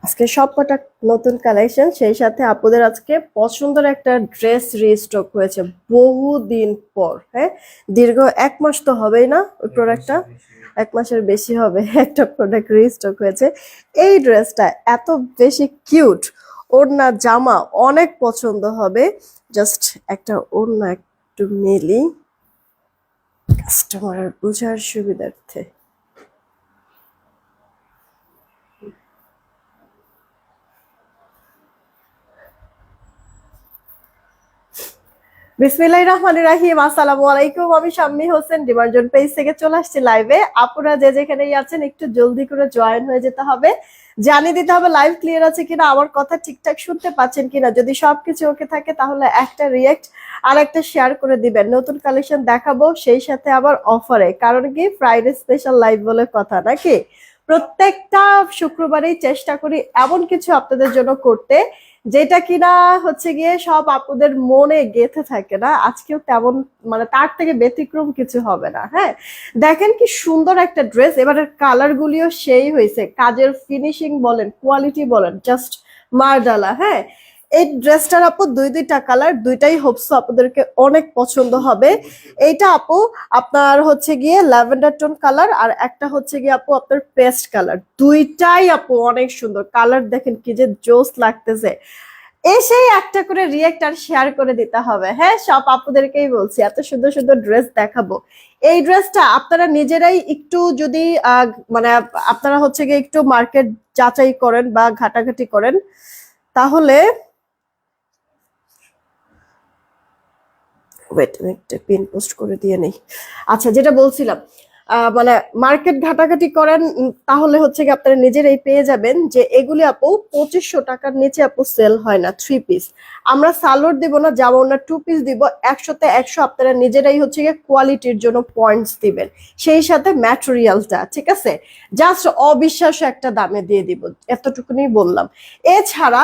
আজকে সবকটা নতুন কালেকশন, সেই সাথে আপুদের আজকে পছন্দের একটা ড্রেস রিস্টক হয়েছে বহুদিন পর। হ্যাঁ, দীর্ঘ 1 মাস তো হবেই না ওই প্রোডাক্টটা, 1 মাসের বেশি হবে একটা প্রোডাক্ট রিস্টক হয়েছে। এই ড্রেসটা এত বেশি কিউট, ওড়না জামা অনেক পছন্দ হবে। জাস্ট একটা ওড়না একটু মেলি কাস্টমারের বোঝার সুবিধার্থে। বিসমিল্লাহির রহমানির রহিম। আসসালামু আলাইকুম, আমি শাম্মী হোসেন ডিমার্জন পেজ থেকে চলে আসছি লাইভে। আপনারা যে যেখানেই আছেন একটু জলদি করে জয়েন হয়ে যেতে হবে, জানিয়ে দিতে হবে লাইভ ক্লিয়ার আছে কিনা, আমার কথা ঠিকঠাক শুনতে পাচ্ছেন কিনা। যদি সবকিছু ওকে থাকে তাহলে একটা রিয়েক্ট আর একটা শেয়ার করে দিবেন। নতুন কালেকশন দেখাবো, সেই সাথে আবার অফারে, কারণ কি ফ্রাইডে স্পেশাল লাইভ বলে কথা নাকি। প্রত্যেকটা শুক্রবারেই চেষ্টা করি এমন কিছু আপনাদের জন্য করতে যেটা কিনা হচ্ছে গিয়ে সব আপুদের মনে গেঁথে থাকে না। আজকেও তেমন, মানে তার থেকে ব্যতিক্রম কিছু হবে না। হ্যাঁ, দেখেন কি সুন্দর একটা ড্রেস, এবারের কালার গুলিও সেই হয়েছে, কাজের ফিনিশিং বলেন, কোয়ালিটি বলেন, জাস্ট মারডালা। হ্যাঁ, এই ড্রেসটার আপু দুইটা কালার, দুইটাই হোপসো আপনাদেরকে অনেক পছন্দ হবে। এইটা আপু আপনার হচ্ছে গিয়ে ল্যাভেন্ডার টোন কালার, আর একটা হচ্ছে গিয়ে আপু আপনার পেস্ট কালার। দুইটাই আপু অনেক সুন্দর কালার, দেখেন কি যে জোস লাগতেছে। এসেই একটা করে রিয়েক্ট আর শেয়ার করে দিতে হবে। হ্যাঁ, সব আপুদেরকেই বলছি, এত সুন্দর সুন্দর ড্রেস দেখাবো। এই ড্রেসটা আপনারা নিজেরাই একটু যদি মানে আপনারা হচ্ছে গিয়ে একটু মার্কেট যাচাই করেন বা ঘাটাঘাটি করেন, তাহলে ওয়েট আমি একটা পিন পোস্ট করে দিয়ে নেই। আচ্ছা, যেটা বলছিলাম, মানে মার্কেট ঘাটাঘাটি করেন, তাহলে হচ্ছে কি আপনারা নিজেরাই পেয়ে যাবেন যে এগুলি আপু 2500 টাকার নিচে আপু সেল হয় না 3 পিস। আমরা সালোয়ার দিব না, যাবো না 2 পিস দিব, 100-তে 100 আপনারা নিজেরাই হচ্ছে গিয়ে কোয়ালিটির জন্য পয়েন্টস দিবেন, সেই সাথে ম্যাটেরিয়ালটা ঠিক আছে জাস্ট অবিশ্বাস্য একটা দামে দিয়ে দিব, এতটুকুনি বললাম। এছাড়া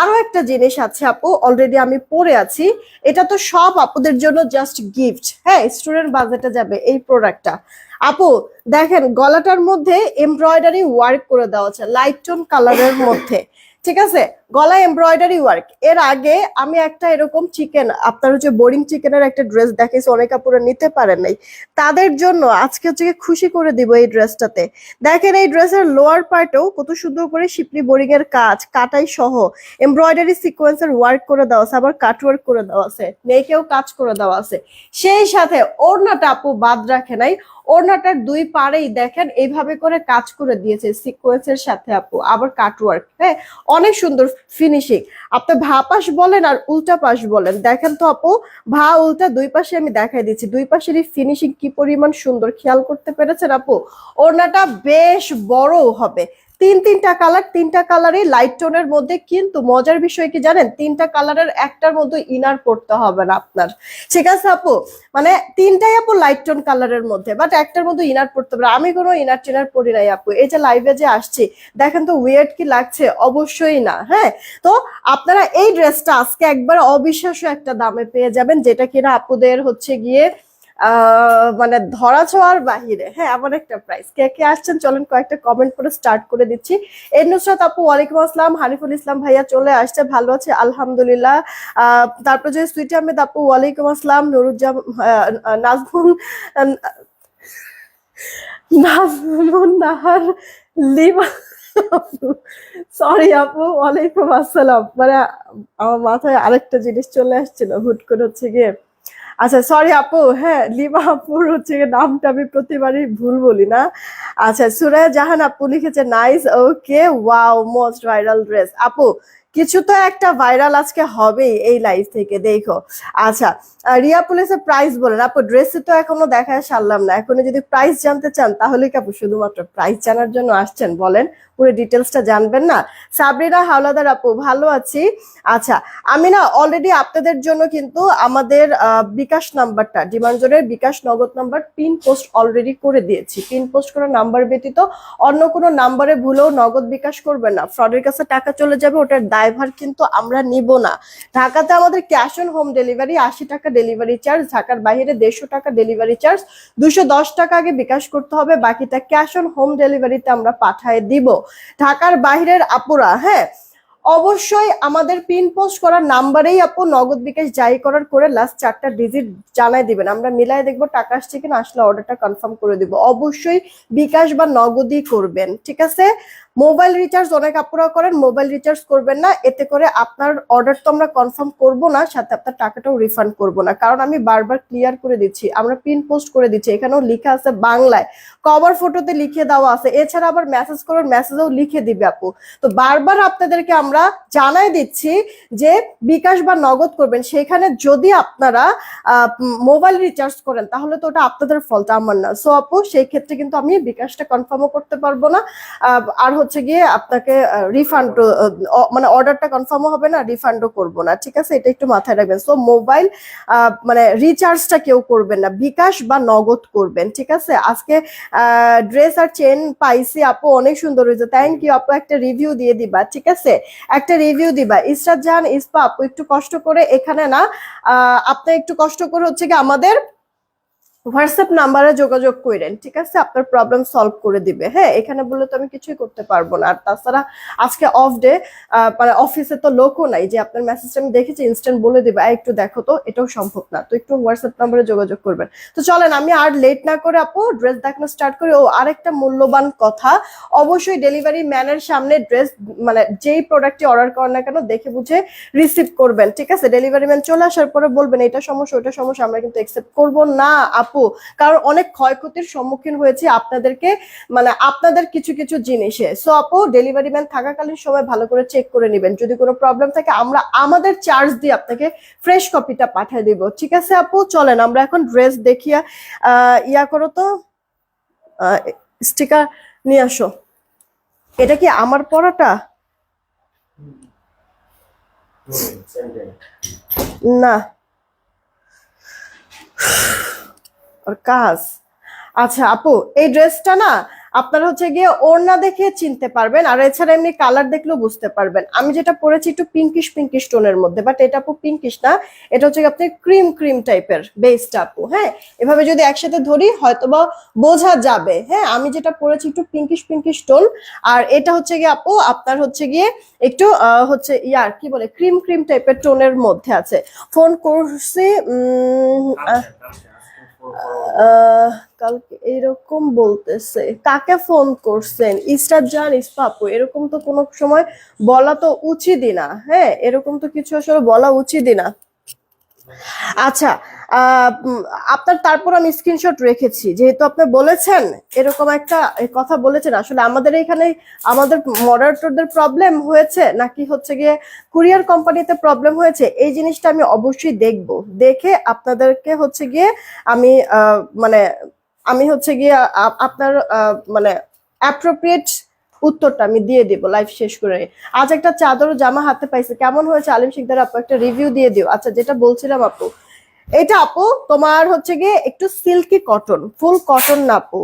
আরো একটা জিনিস আছে আপু, অলরেডি আমি পরে আছি, এটা তো সব আপুদের জন্য জাস্ট গিফট। হ্যাঁ, স্টুডেন্ট বাজেটে যাবে এই প্রোডাক্টটা। আপু দেখেন গলাটার মধ্যে এমব্রয়ডারি ওয়ার্ক করে দেওয়া আছে লাইট টোন কালারের মধ্যে, ঠিক আছে, গলায় এমব্রয়ডারি ওয়ার্ক। এর আগে আমি একটা এরকম চিকেন, আপনার হচ্ছে বোরিং চিকেনের একটা ড্রেস দেখেছি, অনেক আপুরা নিতে পারেন নাই, তাদের জন্য আজকে হচ্ছে খুশি করে দিব এই ড্রেসটাতে। দেখেন এই ড্রেসের লোয়ার পার্টেও কত সুন্দর করে শিপলি বোরিং এর কাজ, কাটাই সহ এমব্রয়ডারি সিকোয়েন্সের ওয়ার্ক করে দেওয়া আছে, আবার কাট ওয়ার্ক করে দেওয়া আছে, নেকেও কাজ করে দেওয়া আছে। সেই সাথে ওড়নাটা আপু বাদ রাখে নাই, ওড়নাটার দুই পাড়েই দেখেন এইভাবে করে কাজ করে দিয়েছে সিকোয়েন্সের সাথে আপু, আবার কাটওয়ার্ক। হ্যাঁ, অনেক সুন্দর ফিনিশিং। আপনি ভা পাশ বলেন আর উল্টা পাশ বলেন, দেখেন তো আপু, ভা উল্টা দুই পাশে আমি দেখাই দিচ্ছি, দুই পাশেরই ফিনিশিং কি পরিমাণ সুন্দর, খেয়াল করতে পেরেছেন আপু। ওড়নাটা বেশ বড় হবে, তিনটা কালার, তিনটা কালারই লাইট টোনের মধ্যে, কিন্তু মজার বিষয় কি জানেন, তিনটা কালারের একটার মধ্যে ইনার পড়তে হবে না আপনার, ঠিক আছে আপু। মানে তিনটাই আপু লাইট টোন কালারের মধ্যে, বাট একটার মধ্যে ইনার পড়তে পারে। আমি কোনো ইনার টিনার পরি নাই আপু, এই যে লাইভে যে আসছি, দেখেন তো উইয়ার্ড কি লাগছে, অবশ্যই না। হ্যাঁ, তো আপনারা এই ড্রেসটা আজকে একবার অবিশ্বাস্য একটা দামে পেয়ে যাবেন, যেটা কিনা আপুদের হচ্ছে গিয়ে মানে ধরা ছোঁয়ার বাহিরে। হ্যাঁ, এমন একটা প্রাইস। কে কে আসছেন চলেন কয়েকটা কমেন্ট করে স্টার্ট করে দিচ্ছি। এর নুসরাত আপু ওয়ালাইকুম আসসালাম, হানিফুল ইসলাম ভাইয়া চলে আসছে, ভালো আছে আলহামদুলিল্লাহ। তারপর যে সুইটি আহমেদ আপু ওয়ালাইকুম আসসালাম, নুরুজ্জামান, নাজমুন, নাজমুন নাহার, লিমা, সরি আপু ওয়ালাইকুম আসসালাম। মানে আমার মাথায় আরেকটা জিনিস চলে আসছিল হুট করে হচ্ছে গিয়ে, আচ্ছা সরি আপু। হ্যাঁ, লিমা আপুর হচ্ছে নামটা আমি প্রতিবারই ভুল বলি না। আচ্ছা, সুরায়া জাহান আপু লিখেছে নাইস, ওকে, ওয়াও, মোস্ট ভাইরাল ড্রেস। আপু কিছু তো একটা ভাইরাল আজকে হবেই এই লাইভ থেকে, দেখো। আচ্ছা, রিয়া পুলিশের প্রাইস বলেন আপু, ড্রেসে তো এখনো দেখায় সারলাম না, এখনো যদি প্রাইস জানতে চান তাহলে কি আপু শুধুমাত্র প্রাইস জানার জন্য আসছেন, বলেন পুরো ডিটেলসটা জানবেন না? সাবরিনা হাওলাদার আপু ভালো আছি। আচ্ছা, আমি না অলরেডি আপনাদের জন্য কিন্তু আমাদের বিকাশ নাম্বারটা, ডিমান্ডজোনের বিকাশ নগদ নাম্বার পিন পোস্ট অলরেডি করে দিয়েছি। পিন পোস্ট করা নাম্বার ব্যতীত অন্য কোনো নাম্বারে ভুলেও নগদ বিকাশ করবেন না, ফ্রডের কাছে টাকা চলে যাবে, ওটার দায় ড্রাইভার কিন্তু আমরা নিব না। ঢাকাতে আমাদের ক্যাশ অন হোম ডেলিভারি, 80 টাকা ডেলিভারি চার্জ, ঢাকার বাইরে 150 টাকা ডেলিভারি চার্জ, 210 টাকা আগে বিকাশ করতে হবে, বাকিটা ক্যাশ অন হোম ডেলিভারিতে আমরা পাঠিয়ে দিব। ঢাকার বাইরের আপুরা, হ্যাঁ, অবশ্যই আমাদের পিন পোস্ট করার নাম্বারেই আপু নগদ বিকাশ জারি করার করে লাস্ট 4টা ডিজিট জানাই দিবেন, আমরা মিলাই দেখবো টাকা আসছে কিনা, আসলে অর্ডারটা কনফার্ম করে দিব। অবশ্যই বিকাশ বা নগদই করবেন, ঠিক আছে? মোবাইল রিচার্জ অনেক আপুরা করেন, মোবাইল রিচার্জ করবেন না, এতে করে আপনার অর্ডার তো আমরা কনফার্ম করব না, সাথে আপনার টাকাটাও রিফান্ড করব না। কারণ আমি বারবার ক্লিয়ার করে দিচ্ছি, আমরা পিন পোস্ট করে দিচ্ছি, এখানেও লেখা আছে বাংলায়, কভার ফটোতে লিখে দেওয়া আছে, এছাড়া আবার মেসেজ করার মেসেজও লিখে দিবে আপু। তো বারবার আপনাদেরকে আমরা জানাই দিচ্ছি যে বিকাশ বা নগদ করবেন। সেখানে যদি আপনারা মোবাইল রিচার্জ করেন তাহলে তো ওটা আপনাদের ফলটা, আমার না। সো আপু সেই ক্ষেত্রে কিন্তু আমি বিকাশটা কনফার্মও করতে পারবো না, আর হচ্ছে গিয়ে আপনাকে রিফান্ড, মানে অর্ডারটা কনফার্মও হবে না, রিফান্ডও করবো না, ঠিক আছে? এটা একটু মাথায় রাখবেন। সো মোবাইল মানে রিচার্জটা কেউ করবেন না, বিকাশ বা নগদ করবেন, ঠিক আছে? আজকে ড্রেস আর চেন পাইছি আপু, অনেক সুন্দর হয়েছে, থ্যাংক ইউ আপু। একটা রিভিউ দিয়ে দিবা, ঠিক আছে? একটা রিভিউ দিবা। ইসরাত জাহান ইসপা আপু একটু কষ্ট করে, এখানে না আপনি একটু কষ্ট করে হচ্ছে কি আমাদের হোয়াটসঅ্যাপ নাম্বারে যোগাযোগ করেন, ঠিক আছে? আপনার প্রবলেম সলভ করে দিবে। হ্যাঁ, এখানে বললে তো আমি কিছুই করতে পারবো না। আর তাছাড়া আজকে অফ ডে, মানে অফিসে তো লোকও নাই যে আপনার মেসেজটা আমি দেখেছি ইনস্ট্যান্ট বলে দিবে একটু দেখো, তো এটাও সম্ভব না। তো একটু হোয়াটসঅ্যাপ নাম্বারে যোগাযোগ করবেন। তো চলেন আমি আর লেট না করে আপু ড্রেস দেখানো স্টার্ট করি। ও আরেকটা মূল্যবান কথা, অবশ্যই ডেলিভারি ম্যানের সামনে ড্রেস, মানে যেই প্রোডাক্টটি অর্ডার করেন না কেন দেখে বুঝে রিসিভ করবেন, ঠিক আছে? ডেলিভারি ম্যান চলে আসার পরে বলবেন এটা সমস্যা ওটা সমস্যা, আমরা কিন্তু একসেপ্ট করবো না আপু। কারণ অনেক ক্ষয়ক্ষতির সম্মুখীন হয়েছে আপনাদেরকে, মানে আপনাদের কিছু কিছু জিনিসে। সো আপু ডেলিভারি ম্যান থাকাকালীন সময় ভালো করে চেক করে নেবেন, যদি কোনো প্রবলেম থাকে আমরা আমাদের চার্জ দিয়ে আপনাকে ফ্রেশ কপিটা পাঠিয়ে দিব, ঠিক আছে আপু? চলেন আমরা এখন ড্রেস দেখিয়া ইয়া করো তো, স্টিকার নিয়ে আসো। এটা কি আমার পরাটা? না, আর কাজ। আচ্ছা আপু, এই ড্রেসটা না আপনারা হচ্ছে গিয়ে ওড়না দেখে চিনতে পারবেন, আর এছাড়া এমনি কালার দেখলেও বুঝতে পারবেন। আমি যেটা পরেছি একটু পিঙ্কিশ পিঙ্কিশ টোনের মধ্যে, বাট এটা আপু পিঙ্কিশ না, এটা হচ্ছে আপনি ক্রিম ক্রিম টাইপের বেসটা আপু। হ্যাঁ, এভাবে যদি একসাথে ধরি হয়তোবা বোঝা যাবে। হ্যাঁ, আমি যেটা পরেছি একটু পিঙ্কিশ পিঙ্কিশ টোন, আর এটা হচ্ছে গিয়ে আপু আপনার হচ্ছে গিয়ে একটু হচ্ছে ইয়ার কি বলে ক্রিম ক্রিম টাইপের টোনের মধ্যে আছে। ফোন করছি কালকে এরকম বলতেছে, কাকে ফোন করছেন? ইসরাত জাহান ইসপা আপু, এরকম তো কোনো সময় বলা তো উচিতই না। হ্যাঁ, এরকম তো কিছু আসলে বলা উচিতই না। আচ্ছা, আপনার তারপর আমি স্ক্রিনশট রেখেছি, যেহেতু আপনি বলেছেন এরকম একটা কথা বলেছেন। আসলে আমাদের এখানে আমাদের মডারেটরদের প্রবলেম হয়েছে নাকি হচ্ছে গিয়ে কুরিয়ার কোম্পানিতে প্রবলেম হয়েছে, এই জিনিসটা আমি অবশ্যই দেখব, দেখে আপনাদেরকে হচ্ছে গিয়ে আমি মানে আমি হচ্ছে গিয়ে আপনার মানে অ্যাপ্রোপ্রিয়েট উত্তরটা আমি দিয়ে দিব লাইভ শেষ করে। আজ একটা চাদর জামা হাতে পাইছে, কেমন হয়েছে আলিম শিকদার আপু? একটা রিভিউ দিয়ে দিও। আচ্ছা, যেটা বলছিলাম আপু, এটা আপু তোমার হচ্ছে গিয়ে একটু সিল্কি কটন, ফুল কটন না আপু,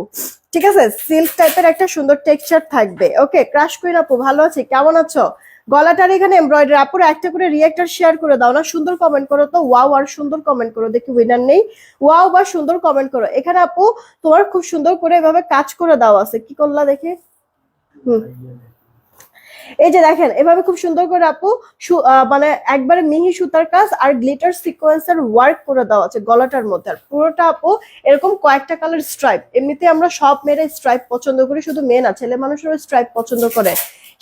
ঠিক আছে? সিল্ক টাইপের একটা সুন্দর টেক্সচার থাকবে। ওকে, ক্রাশ কুইন আপু ভালো আছি, কেমন আছো? গলাটার এখানে এমব্রয়ডারি। আপুর একটা করে রিয়েক্টর শেয়ার করে দাও না, সুন্দর কমেন্ট করো তো, ওয়াও আর সুন্দর কমেন্ট করো, দেখি উইনার নেই। ওয়াও বা সুন্দর কমেন্ট করো। এখানে আপু তোমার খুব সুন্দর করে এভাবে কাজ করে দাও আছে, কি করলা দেখি? এই যে দেখেন এভাবে খুব সুন্দর করে আপু মানে একবারে মিহি সুতার কাজ আর গ্লিটার সিকোয়েন্সের ওয়ার্ক করে দেওয়া আছে গলাটার মধ্যে। আর পুরোটা আপু এরকম কয়েকটা কালার স্ট্রাইপ, এমনিতে আমরা সব মেয়েরা স্ট্রাইপ পছন্দ করি, শুধু মেয়ে না ছেলে মানুষেরও স্ট্রাইপ পছন্দ করে।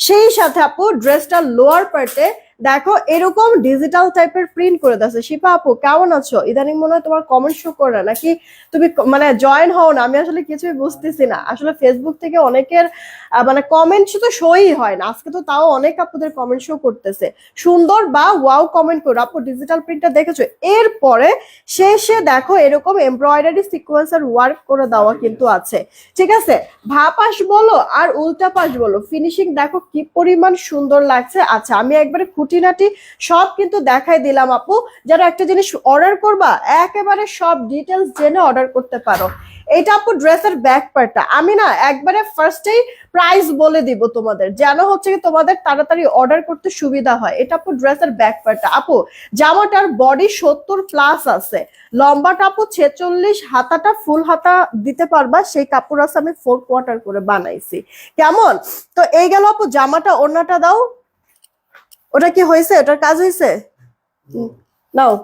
সেই সাথে আপু ড্রেসটা লোয়ার পার্টে দেখো এরকম ডিজিটাল টাইপের প্রিন্ট করে দিয়েছে। শিপা আপু কেমন আছো? ইদানিং মনে হয় তোমার কমেন্ট শো করে না, নাকি তুমি মানে জয়েন হও না? আমি আসলে কিছুই বুঝতেছি না। আসলে ফেসবুক থেকে অনেকের মানে কমেন্ট তো শোই হয় না, আজকে তো তাও অনেক আপুদের কমেন্ট শো করতেছে। সুন্দর বা ওয়াও কমেন্ট করো আপু, ডিজিটাল প্রিন্টটা দেখেছো? এরপরে শেষে দেখো এরকম এমব্রয়ডারি সিকোয়েন্সের ওয়ার্ক করে দেওয়া কিন্তু আছে, ঠিক আছে? ভাপাস বলো আর উল্টা পাশ বলো, ফিনিশিং দেখো কি পরিমাণ সুন্দর লাগছে। আচ্ছা, আমি একবারে খুঁটি খুঁটিনাটি সব কিন্তু দেখাই দিলাম আপু। যারা একটা জিনিস অর্ডার করবা একেবারে সব ডিটেলস জেনে অর্ডার করতে পারো। এটা আপু ড্রেসের ব্যাক পার্টটা, আমি না একবারে ফার্স্টেই প্রাইস বলে দিব তোমাদের, যেন হচ্ছে কি তোমাদের তাড়াতাড়ি অর্ডার করতে সুবিধা হয়। এটা আপু ড্রেসের ব্যাক পার্টটা। আপু জামাটার বডি 70+ আছে, লম্বাটা আপু 46, হাতাটা ফুল হাতা দিতে পারবা সেই কাপড় আছে, আমি 4 কোয়ার্টার করে বানাইছি। কেমন? তো এই গেল আপু জামাটা। ওড়নাটা দাও। ওটা কি হয়েছে? ওটার কাজ হয়েছে? নাও।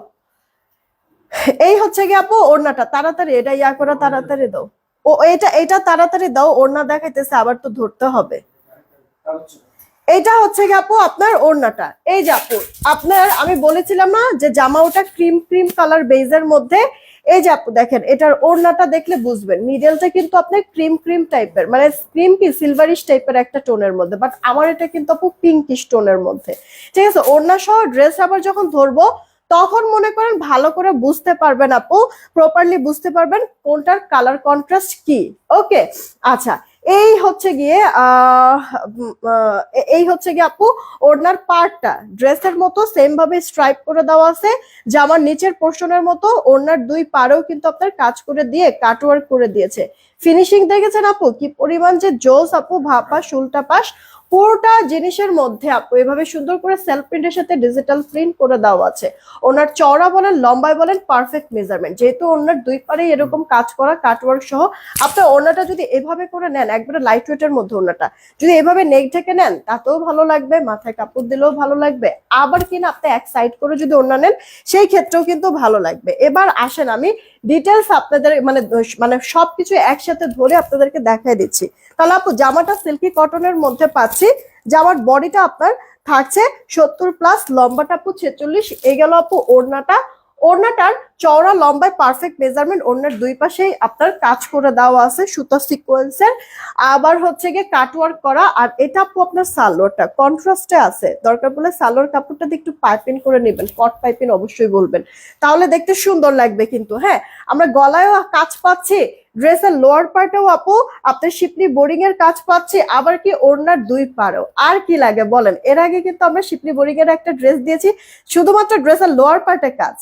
এই হচ্ছে কি আপু ওড়নাটা, তাড়াতাড়ি এটা ইয়া করে তাড়াতাড়ি দাও। ও এটা এটা তাড়াতাড়ি দাও, ওড়না দেখাইতেছে আবার তো ধরতে হবে। এইটা হচ্ছে কি আপু আপনার ওড়নাটা। এই যে আপু আপনার আমি বলেছিলাম না যে জামা ওটা ক্রিম ক্রিম কালার বেজের মধ্যে। এই যে আপু দেখেন এটার ওড়নাটা দেখলে বুঝবেন, মিডলটা কিন্তু আপনার ক্রিম ক্রিম টাইপের, মানে ক্রিম কি সিলভারিশ টাইপের একটা টোনের মধ্যে, বাট আমার এটা কিন্তু আপু পিঙ্কিশ টোনের মধ্যে। ঠিক আছে, ওড়না সহ ড্রেস আবার যখন ধরবো তখন মনে করেন ভালো করে বুঝতে পারবেন আপু, প্রপারলি বুঝতে পারবেন কোনটার কালার কন্ট্রাস্ট কি। ওকে, আচ্ছা এই হচ্ছে গিয়ে এই হচ্ছে গিয়ে আপু ওড়নার পার্টটা ড্রেসের মতো সেম ভাবে স্ট্রাইপ করে দেওয়া আছে। জামার নিচের পোর্শনের মতো ওড়নার দুই পাড়েও কিন্তু আপনার কাজ করে দিয়ে কাটওয়ার্ক করে দিয়েছে। ফিনিশিং দেখেছেন আপু কি পরিমাণ যে জোস আপু, ভাপা উল্টা পাশ পুরোটা জিনিসের মধ্যে আপু এভাবে সুন্দর করে সেলফ প্রিন্টের সাথে ডিজিটাল প্রিন্ট করে দেওয়া আছে। ওনার চওড়া বলেন লম্বায় বলেন পারফেক্ট মেজারমেন্ট, যেহেতু ওনার দুই পারে এরকম কাজ করা কাটওয়ার্ক সহ। আপনার ওনাটা যদি এভাবে করে নেন একবারে লাইট ওয়েটের মধ্যে, ওনাটা যদি এভাবে নেক ঢেকে নেন তাতেও ভালো লাগবে, মাথায় কাপড় দিলেও ভালো লাগবে, আবার কিনা আপনি এক সাইড করে যদি ওড়না নেন সেই ক্ষেত্রেও কিন্তু ভালো লাগবে। এবার আসেন আমি ডিটেলস আপনাদের মানে মানে সবকিছু একসাথে ধরে আপনাদেরকে দেখাই দিচ্ছি। তাহলে আপু জামাটা সিল্কি কটনের মধ্যে পাচ্ছি, জামার বডিটা আপনার থাকছে 70+, লম্বাটা আপু 46। এই গেল আপু ওড়নাটা। ওড়নাটার চওড়া লম্বায় পারফেক্ট মেজারমেন্ট, ওড়নার দুই পাশেই আপনার কাজ করে দেওয়া আছে সুতা সিকোয়েন্সের, আবার হচ্ছে গিয়ে কাটওয়ার্ক করা। আর এটা আপু আপনার সালোয়ারটা কন্ট্রাস্টে আছে, দরকার পড়লে সালোয়ার কাপড়টা দিয়ে একটু পাইপিং করে নেবেন, কট পাইপিং অবশ্যই বলবেন, তাহলে দেখতে সুন্দর লাগবে কিন্তু। হ্যাঁ, আমরা গলায়ও কাজ পাচ্ছি, ড্রেসের লোয়ার পার্টেও আপু আপনার শিপলি বোরিং এর কাজ পাচ্ছি, আবার কি ওড়নার দুই পাড়েও। আর কি লাগে বলেন? এর আগে কিন্তু আমরা শিপলি বোরিং এর একটা ড্রেস দিয়েছি, শুধুমাত্র ড্রেসের লোয়ার পার্টে কাজ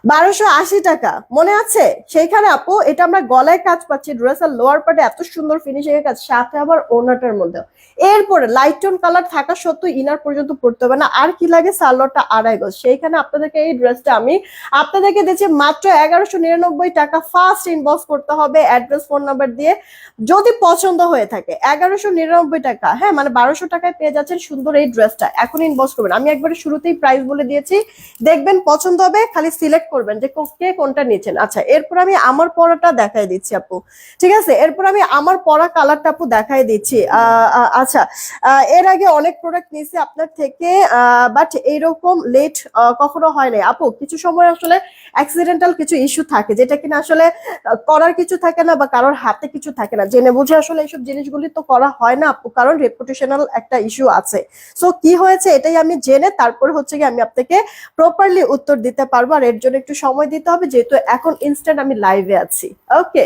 1280 টাকা, মনে আছে? সেইখানে আপু এটা আমরা গলায় কাজ পাচ্ছি, ড্রেসের লোয়ার পার্টে এত সুন্দর ফিনিশিং এর কাজ, সাথে আবার ওড়নাটার মধ্যে। এরপরে লাইট টোন কালার থাকা সত্ত্বেও ইনার পর্যন্ত পড়তে হবে না। আর কি লাগে? সালোয়ারটা 2.5 গজ। সেইখানে আপনাদেরকে এই ড্রেসটা আমি আপনাদেরকে দিচ্ছি মাত্র 1199 টাকা। ফার্স্ট ইনবক্স করতে হবে অ্যাড্রেস ফোন নাম্বার দিয়ে, যদি পছন্দ হয়ে থাকে। 1199 টাকা, হ্যাঁ মানে 1200 টাকায় পেয়ে যাচ্ছেন সুন্দর এই ড্রেসটা। এখন ইনবক্স করবেন, আমি একবারে শুরুতেই প্রাইস বলে দিয়েছি, দেখবেন পছন্দ হবে, খালি সিলেক্ট করবেন যে কে কোনটা নিচ্ছেন। আচ্ছা এরপর আমি আমার পরাটা দেখাই দিচ্ছি আপু, ঠিক আছে? এরপর আমি আমার পরা কালারটা আপু দেখাই দিচ্ছি। আচ্ছা এর আগে অনেক প্রোডাক্ট নিয়েছি আপনার থেকে, বাট এইরকম লেট কখনো হয় নাই আপু। কিছু সময় আসলে অ্যাক্সিডেন্টাল কিছু ইস্যু থাকে, যেটা কিনা আসলে করার কিছু থাকে না বা কারোর হাতে কিছু থাকে না, জেনে বুঝে আসলে এইসব জিনিসগুলি তো করা হয় না আপু, কারণ রেপুটেশনাল একটা ইস্যু আছে। সো কি হয়েছে এটাই আমি জেনে তারপরে হচ্ছে কি আমি আপনাকে প্রপারলি উত্তর দিতে পারবো, আর এর জন্য একটু সময় দিতে হবে যেহেতু এখন ইনস্ট্যান্ট আমি লাইভে আছি। ওকে,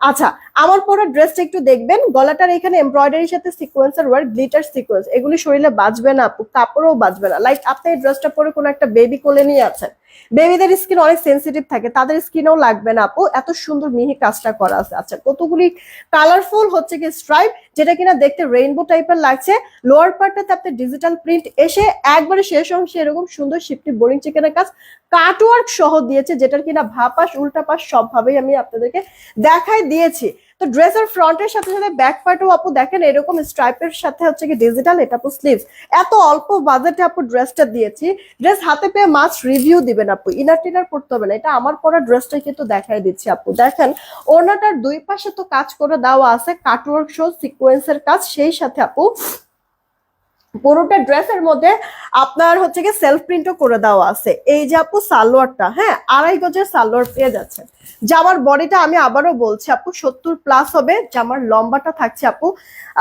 আচ্ছা আমার পরা ড্রেসটা একটু দেখবেন, গলাটার এখানে এমব্রয়ডারির সাথে সিকোয়েন্সের ওয়ার্ক, গ্লিটার সিকোয়েন্স, এগুলি শরীরে বাজবে না আপু, কাপড়ও বাজবে না। লাইক আপনি এই ড্রেসটা পরে কোনো একটা বেবি কোলে নিয়ে আছেন, বেবিদের স্কিন অনেক সেন্সিটিভ থাকে, তাদের স্কিনেও লাগবে না আপু, এত সুন্দর মিহি কাজটা করা আছে। আচ্ছা কতগুলি কালারফুল হচ্ছে কি স্ট্রাইপ, যেটা কিনা দেখতে রেইনবো টাইপের লাগছে। লোয়ার পার্টটাতে আপনি ডিজিটাল প্রিন্ট এসে একবারে শেষ অংশে এরকম সুন্দর শিফটি বোরিং চিকেনের কাজ কাটওয়ার্ক সহ দিয়েছে, যেটার কিনা ভাপাস উল্টা পাশ সবভাবেই আমি আপনাদেরকে দেখাই দিয়েছি। তো ড্রেসের ফ্রন্টের সাথে সাথে ব্যাক পার্টও আপু দেখেন এরকম স্ট্রাইপের সাথে হচ্ছে কি ডিজিটাল, এটা আপু স্লিভস। এত অল্প বাজেটে আপু ড্রেসটা দিয়েছি, ড্রেস হাতে পেয়ে মাস্ট রিভিউ দিবেন আপু, ইনার টিনার করতে হবে না। এটা আমার পরা ড্রেসটাই কিন্তু দেখাই দিচ্ছি আপু, দেখেন ওড়নাটার দুই পাশে তো কাজ করে দেওয়া আছে কাটওয়ার্ক সহ সিকোয়েন্সের কাজ, সেই সাথে আপু পুরোটা ড্রেসের মধ্যে আপনার হচ্ছে কি সেলফ প্রিন্টও করে দেওয়া আছে। এই যে আপু সালোয়ারটা, হ্যাঁ 2.5 গজের সালোয়ার পেয়ে যাচ্ছে। জামার বডিটা আমি আবারও বলছি আপু 70+ হবে, জামার লম্বাটা থাকছে আপু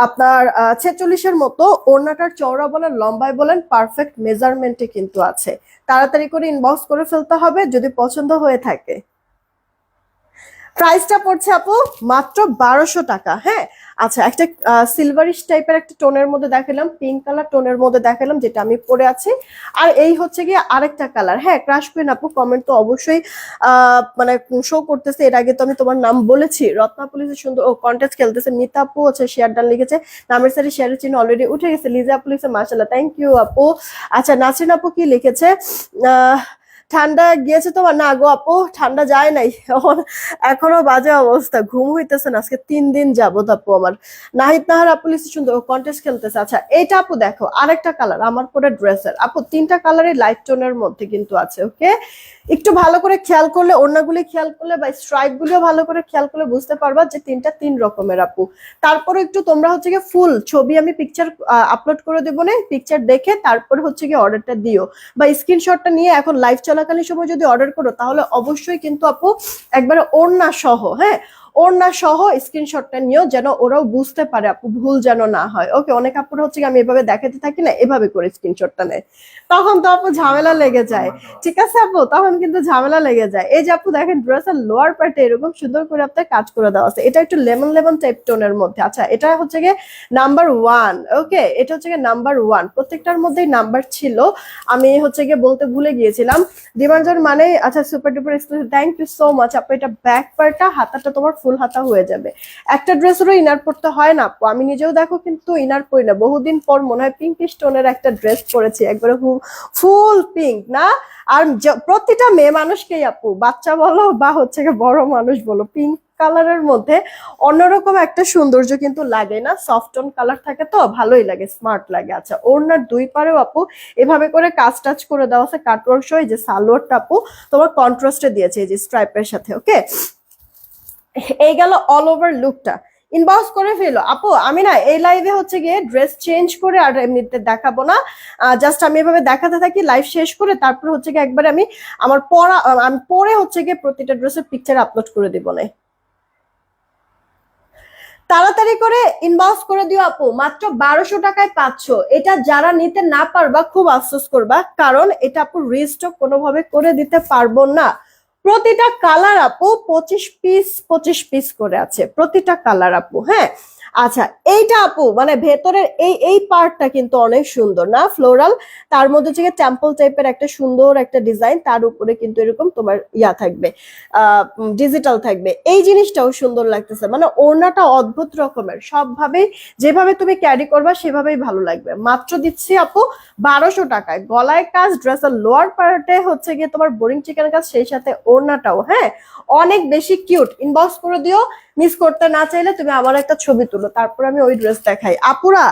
আপনার 46-এর মতো। ওড়নাটার চওড়া বলেন লম্বায় বলেন পারফেক্ট মেজারমেন্টে কিন্তু আছে, তাড়াতাড়ি করে ইনবক্স করে ফেলতে হবে যদি পছন্দ হয়ে থাকে। প্রাইসটা পড়ছে আপু মাত্র 1200 টাকা। হ্যাঁ, আচ্ছা একটা সিলভারিশ টাইপের একটা টোনের মধ্যে দেখালাম, পিঙ্ক কালার টোনের মধ্যে দেখালাম যেটা আমি পরে আছি। আর এই হচ্ছে গিয়ে আরেকটা কালার। হ্যাঁ, ক্রাশ কুইন আপু কমেন্ট তো অবশ্যই মানে শো করতেছে। এর আগে তো আমি তোমার নাম বলেছি। রত্না পুলিশের সুন্দর ও কন্টেস্ট খেলতেছে। মিতা আপু হচ্ছে শেয়ার ডান লিখেছে, নামের সাথে শেয়ারের চিহ্ন অলরেডি উঠে গেছে। লিজা আপু লিখেছে মাশাআল্লাহ, থ্যাংক ইউ আপু। আচ্ছা নাসরিন আপু কি লিখেছে, আহ ঠান্ডা গিয়েছে তোমার? না গো আপু, ঠান্ডা যায় নাই, এখনো বাজে অবস্থা, ঘুম হইতেছে না আজকে 3 দিন যাবত আপু আমার। নাহিদ নাহার আপু লিখছে সুন্দর কন্টেস্ট খেলতেছে। আচ্ছা এইটা আপু দেখো আরেকটা কালার আমার পরে ড্রেসের আপু, 3টা কালারই লাইট টোনের মধ্যে কিন্তু আছে। ওকে, একটু ভালো করে খেয়াল করলে, ওড়নাগুলি খেয়াল করলে বা স্ট্রাইপ গুলিও ভালো করে খেয়াল করলে বুঝতে পারবা যে 3টা 3 রকমের আপু। তারপরে একটু তোমরা হচ্ছে গিয়ে ফুল ছবি আমি পিকচার আপলোড করে দেবো না, পিকচার দেখে তারপরে হচ্ছে গিয়ে অর্ডারটা দিও, বা স্ক্রিনশটটা নিয়ে এখন লাইভ চলাকালীন সময় যদি অর্ডার করো তাহলে অবশ্যই কিন্তু আপু একবারে ওড়না সহ, হ্যাঁ ওড়না সহ স্ক্রিনশটটা নিও, যেন ওরাও বুঝতে পারে আপু, ভুল যেন না হয়। ওকে, অনেক আপুরা হচ্ছে আমি এভাবে দেখাতে থাকি না, এভাবে করে স্ক্রিনশটটা নেয়, তখন তো আপু ঝামেলা লেগে যায়। ঠিক আছে আপু, তখন কিন্তু ঝামেলা লেগে যায়। এই যে আপু দেখেন ড্রেসের লোয়ার পার্টে এরকম সুন্দর করে আপনার কাজ করে দেওয়া আছে, এটা একটু লেমন লেমন টাইপ টোনের মধ্যে। আচ্ছা এটা হচ্ছে গিয়ে নাম্বার 1। ওকে, এটা হচ্ছে গিয়ে নাম্বার 1, প্রত্যেকটার মধ্যেই নাম্বার ছিল, আমি হচ্ছে গিয়ে বলতে ভুলে গিয়েছিলাম। ডিমান্ডজন মানে আচ্ছা super duper exclusive, thank you so much আপু। এটা ব্যাক পার্টটা, হাতাটা তোমার ফুল হাতা হয়ে যাবে। একটা ড্রেসেরও ইনার পড়তে হয় না আপু, আমি নিজেও দেখো কিন্তু ইনার পরি না, বহুদিন পর মনে হয় পিঙ্ক স্টোনের একটা ড্রেস পরেছি, একবারে ফুল পিঙ্ক না। আর প্রতিটা মেয়ে মানুষকেই আপু, বাচ্চা বলো বা হচ্ছে বড় মানুষ বলো, পিঙ্ক কালারের মধ্যে অন্যরকম একটা সৌন্দর্য কিন্তু লাগে না, সফট টোন কালার থাকে তো ভালোই লাগে, স্মার্ট লাগে। আচ্ছা ওড়নার দুই পারেও আপু এভাবে করে কাজ টাচ করে দেওয়া আছে, কাটওয়ার্ক সহ। যে সালোয়ারটা আপু তোমার কন্ট্রাস্টে দিয়েছে এই যে স্ট্রাইপের সাথে। ওকে, এই গেল অল ওভার লুকটা। ইনবক্স করে ফেলো আপু, আমি না এই লাইভে হচ্ছে গিয়ে ড্রেস চেঞ্জ করে আর এমনিতে দেখাবো না, জাস্ট আমি এভাবে দেখাতে থাকি, লাইভ শেষ করে তারপর হচ্ছে গিয়ে একবার আমি আমার পরা আমি পরে হচ্ছে গিয়ে প্রতিটা ড্রেসের পিকচার আপলোড করে দিব না। তাড়াতাড়ি করে ইনবক্স করে দিও আপু, মাত্র 1200 টাকায় পাচ্ছ। এটা যারা নিতে না পারবা খুব আফসোস করবা, কারণ এটা আপু রিস্টক কোনোভাবে করে দিতে পারবো না। প্রতিটা কালার আপু 25 পিস 25 পিস করে আছে প্রতিটা কালার আপু। হ্যাঁ, আচ্ছা এইটা আপু মানে ভেতরের এই পার্টটা কিন্তু অনেক সুন্দর না, ফ্লোরাল, তার মধ্যে থেকে টেম্পল টাইপের একটা সুন্দর একটা ডিজাইন, তার উপরে কিন্তু এরকম তোমার ইয়া থাকবে, ডিজিটাল থাকবে, এই জিনিসটাও সুন্দর লাগতেছে। মানে ওড়নাটা অদ্ভুত রকমের, সবভাবেই যেভাবে তুমি ক্যারি করবা সেভাবেই ভালো লাগবে। মাত্র দিচ্ছি আপু 1200 টাকায়, গলায় কাজ, ড্রেসের লোয়ার পার্টে হচ্ছে গিয়ে তোমার বোরিং চিকেন কাজ, সেই সাথে ওড়নাটাও হ্যাঁ অনেক বেশি কিউট। ইনবক্স করে দিও, মিস করতে না চাইলে তুমি আমার একটা ছবি তুলো, তারপর আমি ওই ড্রেস দেখাই। আপুরা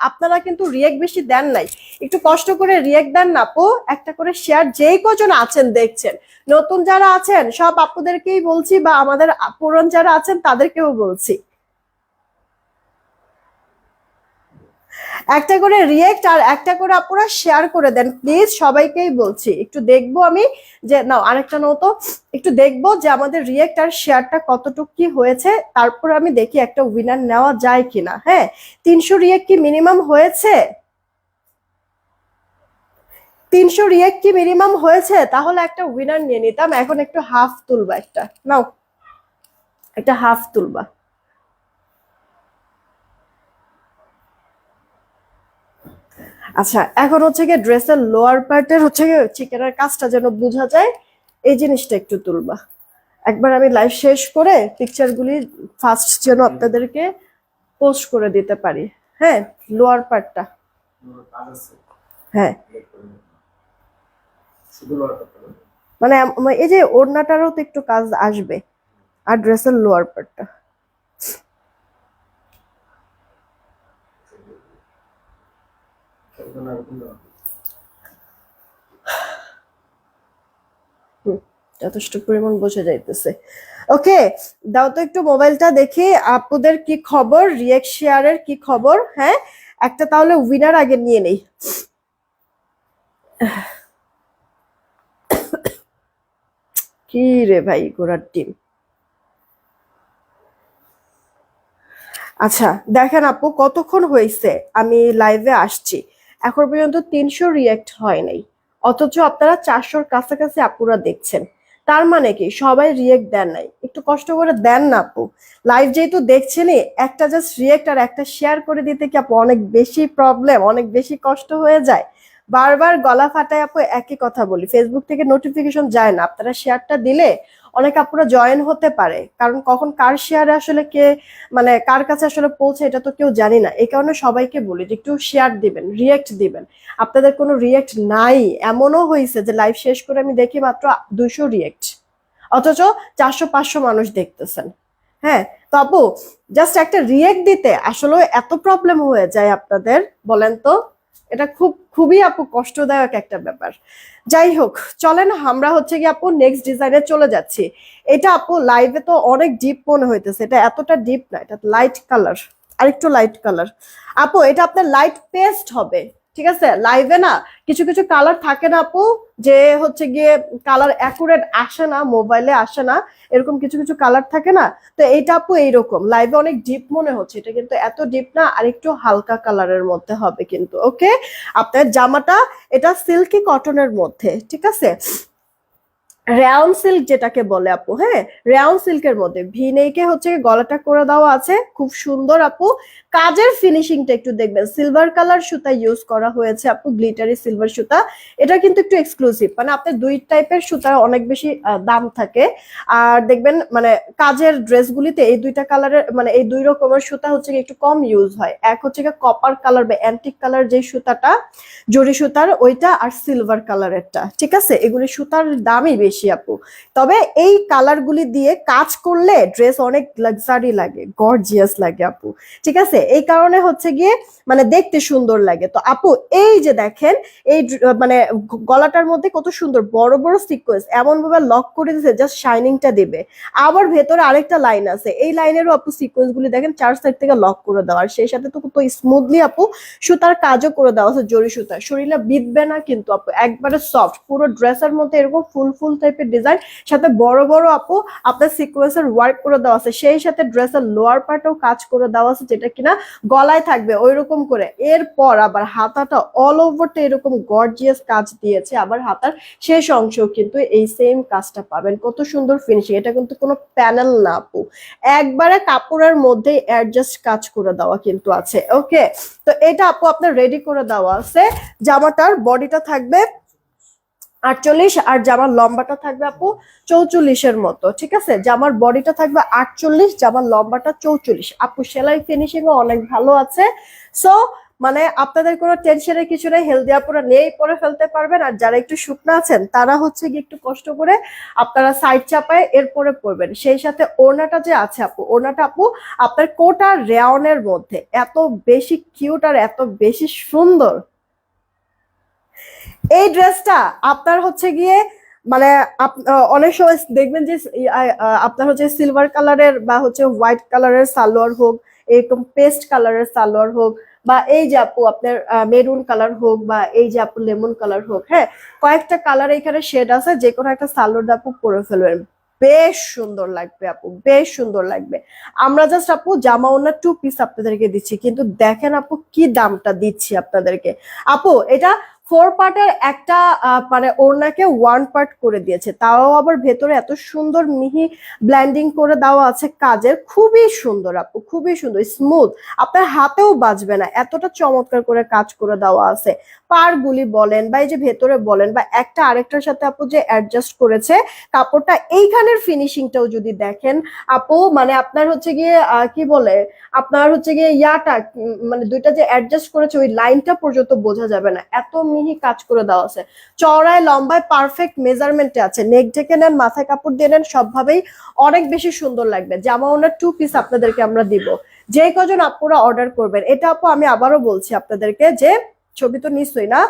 আপনারা কিন্তু রিয়েক্ট বেশি দেন নাই, একটু কষ্ট করে রিয়েক্ট দেন না আপু, একটা করে শেয়ার, যেই কজন আছেন দেখছেন, নতুন যারা আছেন সব আপুদেরকেই বলছি, বা আমাদের পুরন যারা আছেন তাদেরকেও বলছি, একটা করে রিয়েক্ট আর একটা করে আপুরা শেয়ার করে দেন প্লিজ, সবাইকেই বলছি। একটু দেখবো আমি যে নাও আরেকটা নাও তো, একটু দেখবো যে আমাদের রিয়েক্ট আর শেয়ারটা কতটুকু কি হয়েছে, তারপর আমি দেখি একটা উইনার নেওয়া যায় কিনা। হ্যাঁ, 300 রিয়েক্ট কি মিনিমাম হয়েছে? 300 রিয়েক্ট কি মিনিমাম হয়েছে? তাহলে একটা উইনার নিয়ে নিতাম। এখন একটু হাফ তুলবা, একটা নাও, একটা হাফ তুলবা। আচ্ছা এখন হচ্ছে গিয়ে ড্রেসের লোয়ার পার্টের হচ্ছে গিয়ে চিকেনের কাজটা যেন বোঝা যায়, এই জিনিসটা একটু তুলবা। একবার আমি লাইভ শেষ করে পিকচারগুলি ফার্স্ট যেন আপনাদেরকে পোস্ট করে দিতে পারি। হ্যাঁ, লোয়ার পার্টটা, হ্যাঁ মানে এই যে ওড়নাটারও তো একটু কাজ আসবে, আর ড্রেসের লোয়ার পার্টটা। যথেষ্ট পরিমাণ বোঝা যাইতেছে। ওকে, দাও তো একটু মোবাইলটা দেখি আপুদের কি খবর, রিয়েক্ট শেয়ারের কি খবর। হ্যাঁ, একটা তাহলে উইনার আগে নিয়ে নেই। কি রে ভাই, ঘোড়ার ডিম। আচ্ছা দেখেন আপু কতক্ষণ হয়েছে আমি লাইভে আসছি, এখন পর্যন্ত 300 রিয়েক্ট হয় নাই, অথচ আপনারা 400-র কাছাকাছি আপুরা দেখছেন। তার মানে কি সবাই রিয়েক্ট দেন নাই, একটু কষ্ট করে দেন না আপু। লাইভ যেহেতু দেখছেনই, একটা জাস্ট রিয়েক্ট আর একটা শেয়ার করে দিতে কি আপু অনেক বেশি প্রবলেম, অনেক বেশি কষ্ট হয়ে যায়? বারবার গলা ফাটায় আপু একই কথা বলি, ফেসবুক থেকে নোটিফিকেশন যায় না, আপনারা শেয়ারটা দিলে অনেক আপুরা জয়েন হতে পারে, কারণ কখন কার শেয়ারে আসলে কে মানে কার কাছে আসলে পৌঁছে এটা তো কেউ জানি না। এই কারণে সবাইকে বলি যে একটু শেয়ার দিবেন, রিয়েক্ট দিবেন। আপনাদের কোনো রিয়েক্ট নাই, এমনও হয়েছে যে লাইভ শেষ করে আমি দেখি মাত্র 200 রিয়েক্ট, অথচ 400-500 মানুষ দেখতেছেন। হ্যাঁ, তো আপু জাস্ট একটা রিয়েক্ট দিতে আসলে এত প্রবলেম হয়ে যায় আপনাদের, বলেন তো? এটা খুবই আপু কষ্টদায়ক একটা ব্যাপার। যাই হোক, চলেন আমরা হচ্ছে কি আপু নেক্সট ডিজাইনে চলে যাচ্ছি। এটা আপু লাইভে তো অনেক ডিপ মনে হইতেছে, এটা এতটা ডিপ না, এটা লাইট কালার, আরেকটু লাইট কালার। আপু এটা আপনার লাইট পেস্ট হবে, ঠিক আছে? লাইভে না কিছু কিছু কালার থাকে না আপু, যে হচ্ছে গিয়ে কালার অ্যাকুরেট আসে না, মোবাইলে আসে না, এরকম কিছু কিছু কালার থাকে না। তো এইটা আপু এইরকম লাইভে অনেক ডিপ মনে হচ্ছে, এটা কিন্তু এত ডিপ না, আর একটু হালকা কালারের মধ্যে হবে কিন্তু। ওকে, আপনার জামাটা এটা সিল্কি কটনের মধ্যে, ঠিক আছে? রেয়ন সিল্ক যেটাকে বলে আপু, হ্যাঁ, রেয়ন সিল্কের মধ্যে ভি নেকে হচ্ছে গলাটা করে দেওয়া আছে, খুব সুন্দর আপু। কাজের ফিনিশিংটা একটু দেখবেন, সিলভার কালার সুতা ইউজ করা হয়েছে আপু, গ্লিটারি সিলভার সুতা। এটা কিন্তু একটু এক্সক্লুসিভ, মানে আপনার দুই টাইপের সুতার অনেক বেশি দাম থাকে। আর দেখবেন মানে কাজের ড্রেসগুলিতে এই দুইটা কালারের মানে এই দুই রকমের সুতা হচ্ছে একটু কম ইউজ হয়। এক হচ্ছে কপার কালার বা অ্যান্টিক কালার যে সুতাটা, জরি সুতার ওইটা, আর সিলভার কালারেরটা, ঠিক আছে? এগুলি সুতার দামই বেশি আপু। তবে এই কালার গুলি দিয়ে কাজ করলে ড্রেস অনেক লাক্সারি লাগে, গর্জিয়াস লাগে আপু, ঠিক আছে? এই কারণে হচ্ছে গিয়ে মানে দেখতে সুন্দর লাগে। তো আপু এই যে দেখেন, এই মানে গলাটার মধ্যে কত সুন্দর বড় বড় সিকোয়েন্স এমন ভাবে লক করে দিয়েছে, জাস্ট শাইনিংটা দিবে। আবার ভেতরে আরেকটা লাইন আছে, এই লাইনেরও আপু সিকোয়েন্স গুলি দেখেন চার সাইড থেকে লক করে দেওয়া, আর সেই সাথে তো কত স্মুথলি আপু সুতার কাজও করে দেওয়া আছে, জরি সুতা, শরীরে বিঁধবে না কিন্তু আপু, একবারে সফট। পুরো ড্রেসের মধ্যে এরকম ফুল ফুল টাইপের ডিজাইন, সাথে বড় বড় আপু আপনার সিকোয়েন্সের ওয়ার্ক করে দেওয়া আছে, সেই সাথে ড্রেসের লোয়ার পার্টেও কাজ করে দেওয়া আছে, যেটা কিনা গলায় থাকবে ওই রকম করে। এরপর আবার হাতাটা অল ওভারটা এরকম গর্জিয়াস কাজ দিয়েছে, আবার হাতার শেষ অংশেও কিন্তু এই সেম কাজটা পাবেন, কত সুন্দর ফিনিশিং। এটা কিন্তু কোনো প্যানেল না আপু, একবারে কাপড়ের মধ্যে অ্যাডজাস্ট কাজ করে দেওয়া কিন্তু আছে। ওকে, তো এটা আপু আপনার রেডি করে দেওয়া আছে। জামাটার বডিটা থাকবে 48, আর জামার লম্বাটা থাকবে আপু 44-এর মতো, ঠিক আছে? জামার বডিটা থাকবে 48, জামার লম্বাটা 44। আপু সেলাই ফিনিশিংও অনেক ভালো আছে। সো মানে আপনাদের কোনো টেনশনের কিছু নেই, হেলদি আপুরা নিয়েই পরে ফেলতে পারবেন। আর যারা একটু শুকনো আছেন তারা হচ্ছে গিয়ে একটু কষ্ট করে আপনারা সাইড চাপায় এরপরে পরবেন। সেই সাথে ওড়নাটা যে আছে আপু, ওড়নাটা আপু আপনার কোটা রেয়নের মধ্যে এত বেশি কিউট আর এত বেশি সুন্দর। এই ড্রেসটা আপনার হচ্ছে গিয়ে মানে অনেক সময় দেখবেন যে আপনার হচ্ছে সিলভার কালারের বা হচ্ছে হোয়াইট কালারের সালোয়ার হোক, এরকম পেস্ট কালারের সালোয়ার হোক, বা এই যে আপু আপনার মেরুন কালার হোক, বা এই যে আপু লেমন কালার হোক, হ্যাঁ, কয়েকটা কালার এখানে শেড আছে, যে কোনো একটা সালোয়ার আপু পরে ফেলবেন, বেশ সুন্দর লাগবে আপু, বেশ সুন্দর লাগবে। আমরা জাস্ট আপু জামা ওনার 2 পিস আপনাদেরকে দিচ্ছি, কিন্তু দেখেন আপু কি দামটা দিচ্ছি আপনাদেরকে। আপু এটা 4 পার্টের একটা মানে ওড়নাকে 1 পার্ট করে দিয়েছে, তাও আবার ভেতরে এত সুন্দর মিহি ব্ল্যান্ডিং করে দেওয়া আছে কাজের, খুবই সুন্দর আপু, খুবই সুন্দর, স্মুথ, আপনার হাতেও বাজবে না, এতটা চমৎকার করে কাজ করে দেওয়া আছে। পাড়গুলি বলেন বা এই যে ভেতরে বলেন, বা একটা আরেকটার সাথে আপু যে অ্যাডজাস্ট করেছে কাপড়টা, এইখানের ফিনিশিংটাও যদি দেখেন আপু, মানে আপনার হচ্ছে গিয়ে কি বলে, আপনার হচ্ছে গিয়ে ইয়াটা মানে দুইটা যে অ্যাডজাস্ট করেছে ওই লাইনটা পর্যন্ত বোঝা যাবে না, এত মিহি কাজ করে দেওয়া আছে। চওড়ায় লম্বায় পারফেক্ট মেজারমেন্টে আছে, নেক ঢেকে নেন, মাথায় কাপড় দিয়ে নেন, সবভাবেই অনেক বেশি সুন্দর লাগবে। জামা ওনার 2 পিস আপনাদেরকে আমরা দিব, যে কজন আপুরা অর্ডার করবেন। এটা আপু আমি আবারও বলছি আপনাদেরকে, যে ছবি তো নিশ্চয়ই না,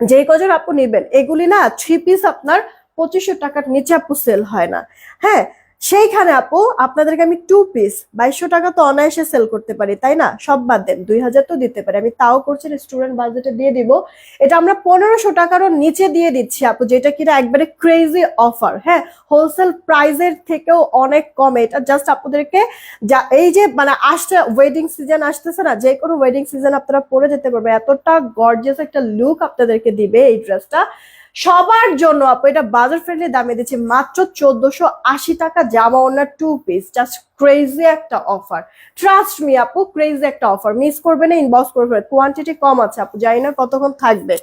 যে কজন আপু নিবেন এগুলি না 3 পিস আপনার 2500 টাকার নিচে আপু সেল হয় না। হ্যাঁ, সেইখানে আপু আপনাদেরকে আমি 2 পিস 2200 টাকা তো অনায়াসে সেল করতে পারি, তাই না? সব বাদ দেন, 2000 তো দিতে পারি, আমি তাও করছি স্টুডেন্ট বাজেটে দিয়ে দিব। এটা আমরা 1500 টাকারও নিচে দিয়ে দিচ্ছি আপু, যেটা কিনা একবারে ক্রেজি অফার। হ্যাঁ, হোলসেল প্রাইসের থেকেও অনেক কমে। এটা জাস্ট আপনাদেরকে যা এই যে মানে আসছে ওয়েডিং সিজন আসতেছে না, যে কোনো ওয়েডিং সিজন আপনারা পরে যেতে পারবেন, এতটা গর্জিয়াস একটা লুক আপনাদেরকে দিবে এই ড্রেসটা। সবার জন্য আপু এটা বাজার ফ্রেন্ডলি দামে দিচ্ছি মাত্র 1480 টাকা, জামা ওড়না 2 পিস, জাস্ট ক্রেজি একটা অফার। ট্রাস্ট মি আপু, ক্রেজি একটা অফার, মিস করবে না, ইনবক্স করবে। কোয়ান্টিটি কম আছে আপু, জানি না কতক্ষণ থাকবে।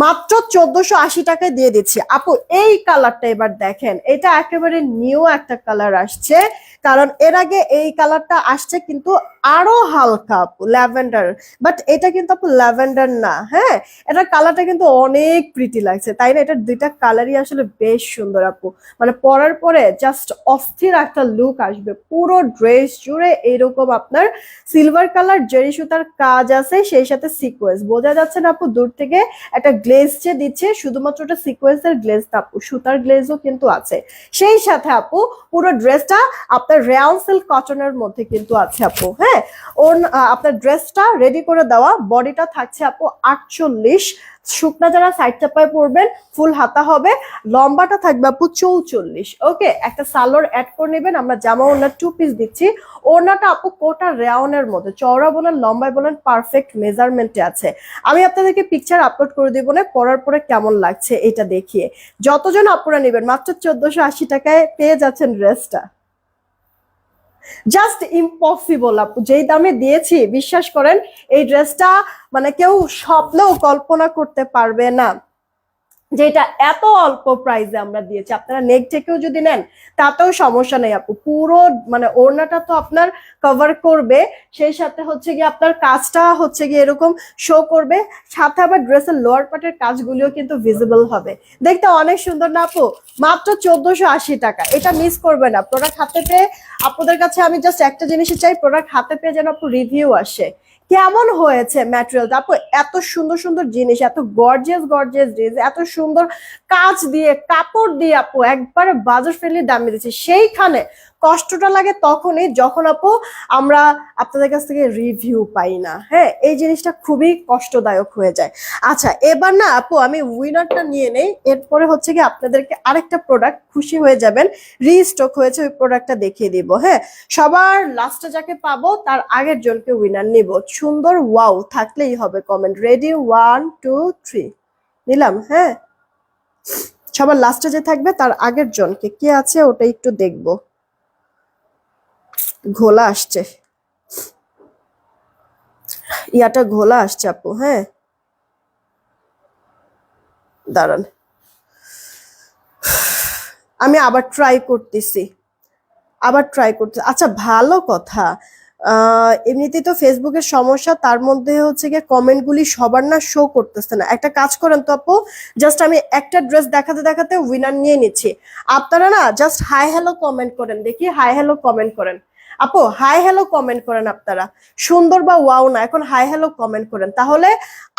মাত্র 1480 টাকায় দিয়ে দিচ্ছি আপু। এই কালারটা এবার দেখেন, এটা একেবারে নিউ একটা কালার আসছে, কারণ এর আগে এই কালারটা আসছে কিন্তু আরো হালকা আপু ল্যাভেন্ডার, বাট এটা কিন্তু আপু ল্যাভেন্ডার না। হ্যাঁ, এটার কালারটা কিন্তু অনেক প্রিটি লাগছে, তাই না? এটার দুইটা কালারই আসলে বেশ সুন্দর আপু, মানে পরার পরে জাস্ট অস্থির একটা লুক আসবে। পুরো ড্রেস জুড়ে এইরকম আপনার সিলভার কালার জেরি সুতার কাজ আছে, সেই সাথে সিকোয়েন্স, বোঝা যাচ্ছে না আপু দূর থেকে? একটা গ্লেজ যে দিচ্ছে, শুধুমাত্র ওটা সিকোয়েন্সের গ্লেজ না আপু, সুতার গ্লেজও কিন্তু আছে। সেই সাথে আপু পুরো ড্রেসটা আপনার রেয়ান সিল্ক কটনের মধ্যে কিন্তু আছে আপু। হ্যাঁ, আপনার ড্রেসটা রেডি করে দেওয়া, বডিটা থাকছে আপু 48, শুকনা যারা সাইড চাপায় পরবেন ফুল হাতা হবে, লম্বাটা থাকবে আপু 44। ওকে, একটা সালোয়ার অ্যাড করে নেবেন। আমরা জামা ওড়না 2 পিস দিচ্ছি। ওড়নাটা আপু কোটা রেওনের মধ্যে, চওড়া বলেন লম্বায় বলেন পারফেক্ট মেজারমেন্টে আছে। আমি আপনাদেরকে পিকচার আপলোড করে দিব না, পরার পরে কেমন লাগছে এটা দেখিয়ে। যতজন আপুরা নেবেন মাত্র 1480 টাকায় পেয়ে যাচ্ছেন ড্রেসটা। জাস্ট ইম্পসিবল আপু, যেই দামে দিয়েছি বিশ্বাস করেন এই ড্রেসটা মানে কেউ স্বপ্নেও কল্পনা করতে পারবে না, যেটা এত অল্প প্রাইসে আমরা দিয়েছি। আপনারা নেক থেকেও যদি নেন তাতেও সমস্যা নেই আপু। পুরো মানে ওড়নাটা তো আপনার কভার করবে, সেই সাথে হচ্ছে গিয়ে আপনার কাজটা হচ্ছে গিয়ে এরকম শো করবে, সাথে আবার ড্রেসের লোয়ার পার্টের কাজগুলিও কিন্তু ভিজিবল হবে। দেখতে অনেক সুন্দর না আপু? মাত্র 1480 টাকা, এটা মিস করবে না। প্রোডাক্ট হাতে পেয়ে আপনাদের কাছে আমি জাস্ট একটা জিনিসই চাই, প্রোডাক্ট হাতে পেয়ে যেন আপু রিভিউ আসে কেমন হয়েছে ম্যাটেরিয়ালটা। আপু এত সুন্দর সুন্দর জিনিস, এত গর্জিয়াস গর্জিয়াস ড্রেস, এত সুন্দর কাজ দিয়ে কাপড় দিয়ে আপু একবারে বাজার ফ্রেন্ডলি দামে দিচ্ছে। সেইখানে কষ্টটা লাগে তখনই যখন আপু আমরা আপনাদের কাছ থেকে রিভিউ পাই না। হ্যাঁ, এই জিনিসটা খুবই কষ্টদায়ক হয়ে যায়। আচ্ছা, এবার না আপু আমি উইনারটা নিয়ে নেই, এরপরে হচ্ছে কি আপনাদেরকে আরেকটা প্রোডাক্ট খুশি হয়ে যাবেন, রিস্টক হয়েছে, ওই প্রোডাক্টটা দেখিয়ে দিব। হ্যাঁ, সবার লাস্টে যাকে পাবো তার আগের জনকে উইনার নিব। সুন্দর ওয়াও থাকলেই হবে কমেন্ট। রেডি, 1 2 3, নিলাম। হ্যাঁ, সবার লাস্টে যে থাকবে তার আগের জনকে কে আছে ওটা একটু দেখবো। ঘোলা আসছে, ইয়াটা ঘোলা আসছে আপু। হ্যাঁ, দাঁড়ান আমি আবার ট্রাই করতেছি, আবার ট্রাই করতে। আচ্ছা, ভালো কথা। এমনিতেই তো ফেসবুকের সমস্যা, তার মধ্যে হচ্ছে গিয়ে কমেন্ট গুলি সবার না শো করতেছে না। একটা কাজ করেন তো আপু, জাস্ট আমি একটা ড্রেস দেখাতে দেখাতে উইনার নিয়ে নিচ্ছি। আপনারা না জাস্ট হাই হ্যালো কমেন্ট করেন, দেখি হাই হ্যালো কমেন্ট করেন আপু, হাই হ্যালো কমেন্ট করেন আপনারা। সুন্দর বা ওয়াও না, এখন হাই হ্যালো কমেন্ট করেন, তাহলে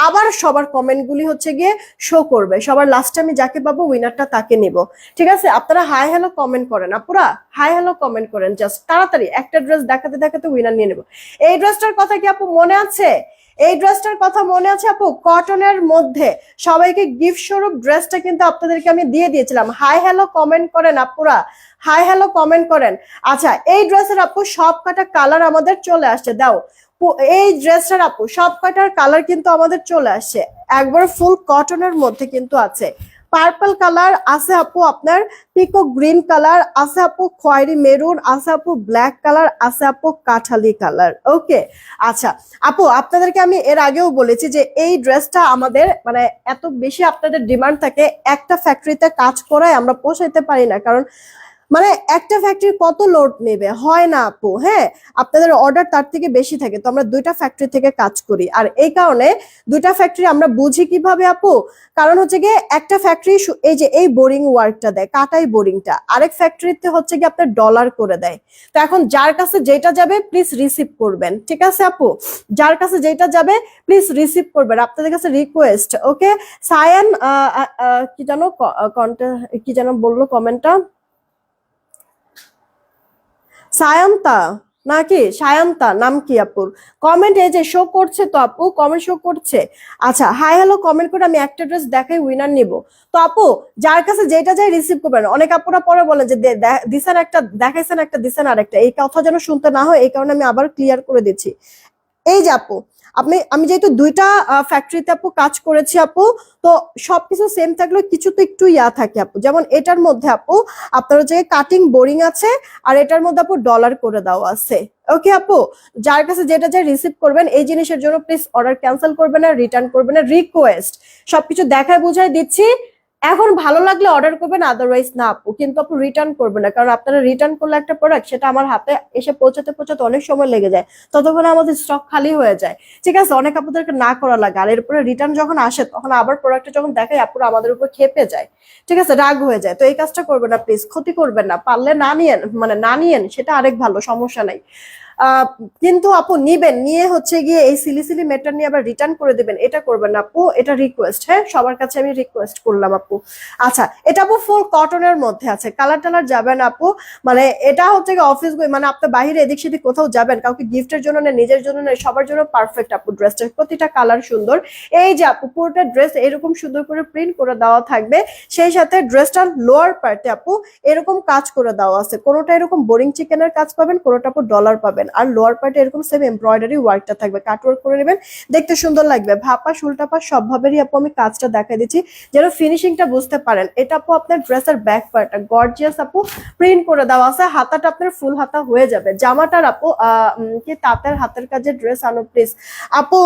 আবার সবার কমেন্ট গুলি হচ্ছে গিয়ে শো করবে। সবার লাস্টে আমি যাকে পাবো উইনারটা তাকে নিব। ঠিক আছে, আপনারা হাই হ্যালো কমেন্ট করেন আপুরা, হাই হ্যালো কমেন্ট করেন জাস্ট তাড়াতাড়ি। একটা ড্রেস দেখাতে দেখাতে উইনার নিয়ে নেব। এই ড্রেসটার কথা কি আপু মনে আছে? এই ড্রেসটার কথা মনে আছে আপু? কটনের মধ্যে সবাইকে গিফট স্বরূপ ড্রেসটা কিন্তু আপনাদেরকে আমি দিয়ে দিয়েছিলাম। হাই হ্যালো কমেন্ট করেন আপুরা, হাই হ্যালো কমেন্ট করেন। আচ্ছা, এই ড্রেসের আপু সব কটা কালার আমাদের চলে আসছে, দাও। এই ড্রেসটার আপু সব কটার কালার কিন্তু আমাদের চলে আসছে, একবার ফুল কটনের মধ্যে কিন্তু আছে। পার্পল কালার আছে আপু, আপনার পিকো গ্রিন কালার আছে আপু, খয়েরি মেরুন আছে আপু, ব্ল্যাক কালার আছে আপু, কাঠালি কালার। ওকে, আচ্ছা আপু আপনাদেরকে আমি এর আগেও বলেছি যে এই ড্রেসটা আমাদের মানে এত বেশি আপনাদের ডিমান্ড থাকে, একটা ফ্যাক্টরিতে কাজ করায় আমরা পোষাইতে পারি না, কারণ মানে একটা ফ্যাক্টরি কত লোড নেবে, হয় না আপু। হ্যাঁ, আপনাদের অর্ডার তার থেকে বেশি থাকে, তো আমরা দুইটা ফ্যাক্টরি থেকে কাজ করি, আর এই কারণে দুইটা ফ্যাক্টরি আমরা বুঝি কিভাবে আপু, কারণ হচ্ছে গিয়ে একটা ফ্যাক্টরি এই যে এই বোরিং ওয়ার্কটা দেয়, কাটাই বোরিংটা, আরেক ফ্যাক্টরিতে হচ্ছে গিয়ে আপনার ডলার করে দেয়। তো এখন যার কাছে যেটা যাবে প্লিজ রিসিভ করবেন, ঠিক আছে আপু? যার কাছে যেটা যাবে প্লিজ রিসিভ করবেন, আপনাদের কাছে রিকোয়েস্ট। ওকে, সায়ান কি জানো কি যেন বললো কমেন্টটা, সায়ন্তা নাকি সায়ন্তা নাম কি আপুর? কমেন্ট এই যে শো করছে তো আপু, কমেন্ট শো করছে। আচ্ছা, হাই হ্যালো কমেন্ট করে আমি একটা ড্রেস দেখাই উইনার নিব। তো আপু যার কাছে যেটা চাই রিসিভ করবেন। অনেক আপুরা পরে বলে যে দিছেন একটা দেখাইছেন একটা দিছেন আরেকটা, এই কথা যেন শুনতে না হয় এই কারণে আমি আবার ক্লিয়ার করে দিচ্ছি। এই যে আপু, আমি যেহেতু দুইটা ফ্যাক্টরিতে আপু কাজ করেছি আপু, তো সবকিছু সেম থাকলেও কিছু তো একটু থাকে আপু। যেমন এটার মধ্যে আপু আপনার যে কাটিং বোরিং আছে, আর এটার মধ্যে আপু ডলার করে দেওয়া আছে। ওকে আপু, যার কাছে যেটা যে রিসিভ করবেন এই জিনিসের জন্য প্লিজ অর্ডার ক্যান্সেল করবেন না, রিটার্ন করবেন না, রিকোয়েস্ট সবকিছু দেখায় বুঝাই দিচ্ছি। এখন ভালো লাগলে অর্ডার করবেন, আদারওয়াইজ না আপু। কিন্তু আপু রিটার্ন করবেন না, কারণ আপনারা রিটার্ন করলে একটা প্রোডাক্ট সেটা আমার হাতে এসে পৌঁছাতে পৌঁছাতে অনেক সময় লেগে যায়, ততক্ষণ আমাদের স্টক খালি হয়ে যায়। ঠিক আছে, অনেক আপুদেরকে না করা লাগে, আর এরপরে রিটার্ন যখন আসে তখন আবার প্রোডাক্টটা যখন দেখায় আপুরা আমাদের উপর খেপে যায়, ঠিক আছে, রাগ হয়ে যায়। তো এই কাজটা করবেন না প্লিজ, ক্ষতি করবেন না, পারলে না নিয়েন, মানে না নিয়েন সেটা আরেক ভালো, সমস্যা নাই। আহ কিন্তু আপু নিবেন, নিয়ে হচ্ছে গিয়ে এই সিলি সিলি মেটার নিয়ে আবার রিটার্ন করে দিবেন, এটা করবেন না আপু, এটা রিকোয়েস্ট, হ্যাঁ সবার কাছে আমি রিকোয়েস্ট করলাম আপু। আচ্ছা, এটা আপু ফুল কটনের মধ্যে আছে, কালার টালার যাবে না আপু। মানে এটা হচ্ছে গিয়ে অফিস মানে আপনি বাইরে এদিক সেদিক কোথাও যাবেন, কাউকে গিফটের জন্য না, নিজের জন্য না, সবার জন্য পারফেক্ট আপু। ড্রেসটার প্রতিটা কালার সুন্দর। এই যে আপু পুরোটা ড্রেস এরকম সুন্দর করে প্রিন্ট করে দেওয়া থাকবে, সেই সাথে ড্রেসটার লোয়ার পার্টে আপু এরকম কাজ করে দেওয়া আছে, কোনোটা এরকম বোরিং চিকেনের কাজ পাবেন, কোনোটা আপু ডলার পাবেন, আর লোয়ার পার্টে এরকম সেম এমব্রয়ডারি ওয়ার্কটা থাকবে, কাট ওয়ার্ক করে নেবেন, দেখতে সুন্দর লাগবে। ভাপা সুলটাপা সব ভাবেরই আপু আমি কাজটা দেখাই দিচ্ছি যেন ফিনিশিংটা বুঝতে পারেন। এটা আপু আপনার ড্রেসের ব্যাক পার্টটা গর্জিয়াস আপু প্রিন্ট করে দেওয়া আছে, হাতাটা আপনার ফুল হাতা হয়ে যাবে। জামাটার আপু কি তাঁতের হাতের কাজের ড্রেস আনো প্লিজ আপু।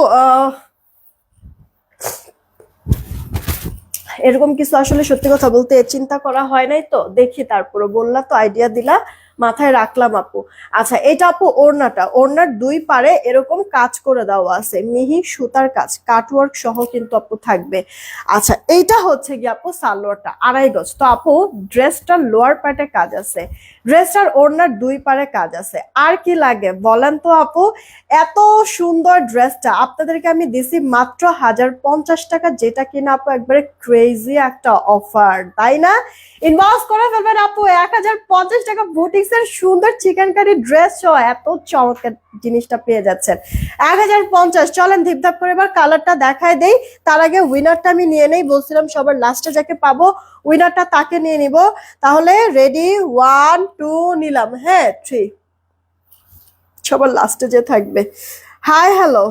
এরকম কিছু আসলে সত্যি কথা বলতে চিন্তা করা হয় নাই, তো দেখি তারপরে বললা তো, আইডিয়া দিলা, মাথায় রাখলাম আপু। আচ্ছা, এটা আপু ওড়নাটা, ওড়নার দুই পারে এরকম কাজ করে দেওয়া আছে, মিহি সুতার কাজ, কাটওয়ার্ক সহ কিন্তু আপু থাকবে। আচ্ছা, এইটা হচ্ছে কি আপু সালোয়ারটা 2.5 গজ। তো আপু ড্রেসটার লোয়ার পার্টে কাজ আছে, ড্রেসটার ওড়নার দুই পারে কাজ আছে, আর কি লাগে বলেন তো আপু। এত সুন্দর ড্রেসটা আপনাদেরকে আমি দিছি মাত্র 1050 টাকা, যেটা কিনা আপু একবারে ক্রেজি একটা অফার, তাই না? ইনবক্স করে ফেলবেন আপু, 1050 টাকা বুটিক্স এর সুন্দর চিকেন কারি ড্রেস সহ এত চমৎকার জিনিসটা পেয়ে যাচ্ছেন 1050। চলেন ধিপধাপ করে এবার কালারটা দেখায় দেই, তার আগে উইনারটা আমি নিয়ে নেই, বলছিলাম সবার লাস্টে যাকে পাবো উইনারটা তাকে নিয়ে নিব। তাহলে রেডি, 1 2 নিলাম, হ্যাঁ 3, সবার লাস্টে যে থাকবে। Hi hello.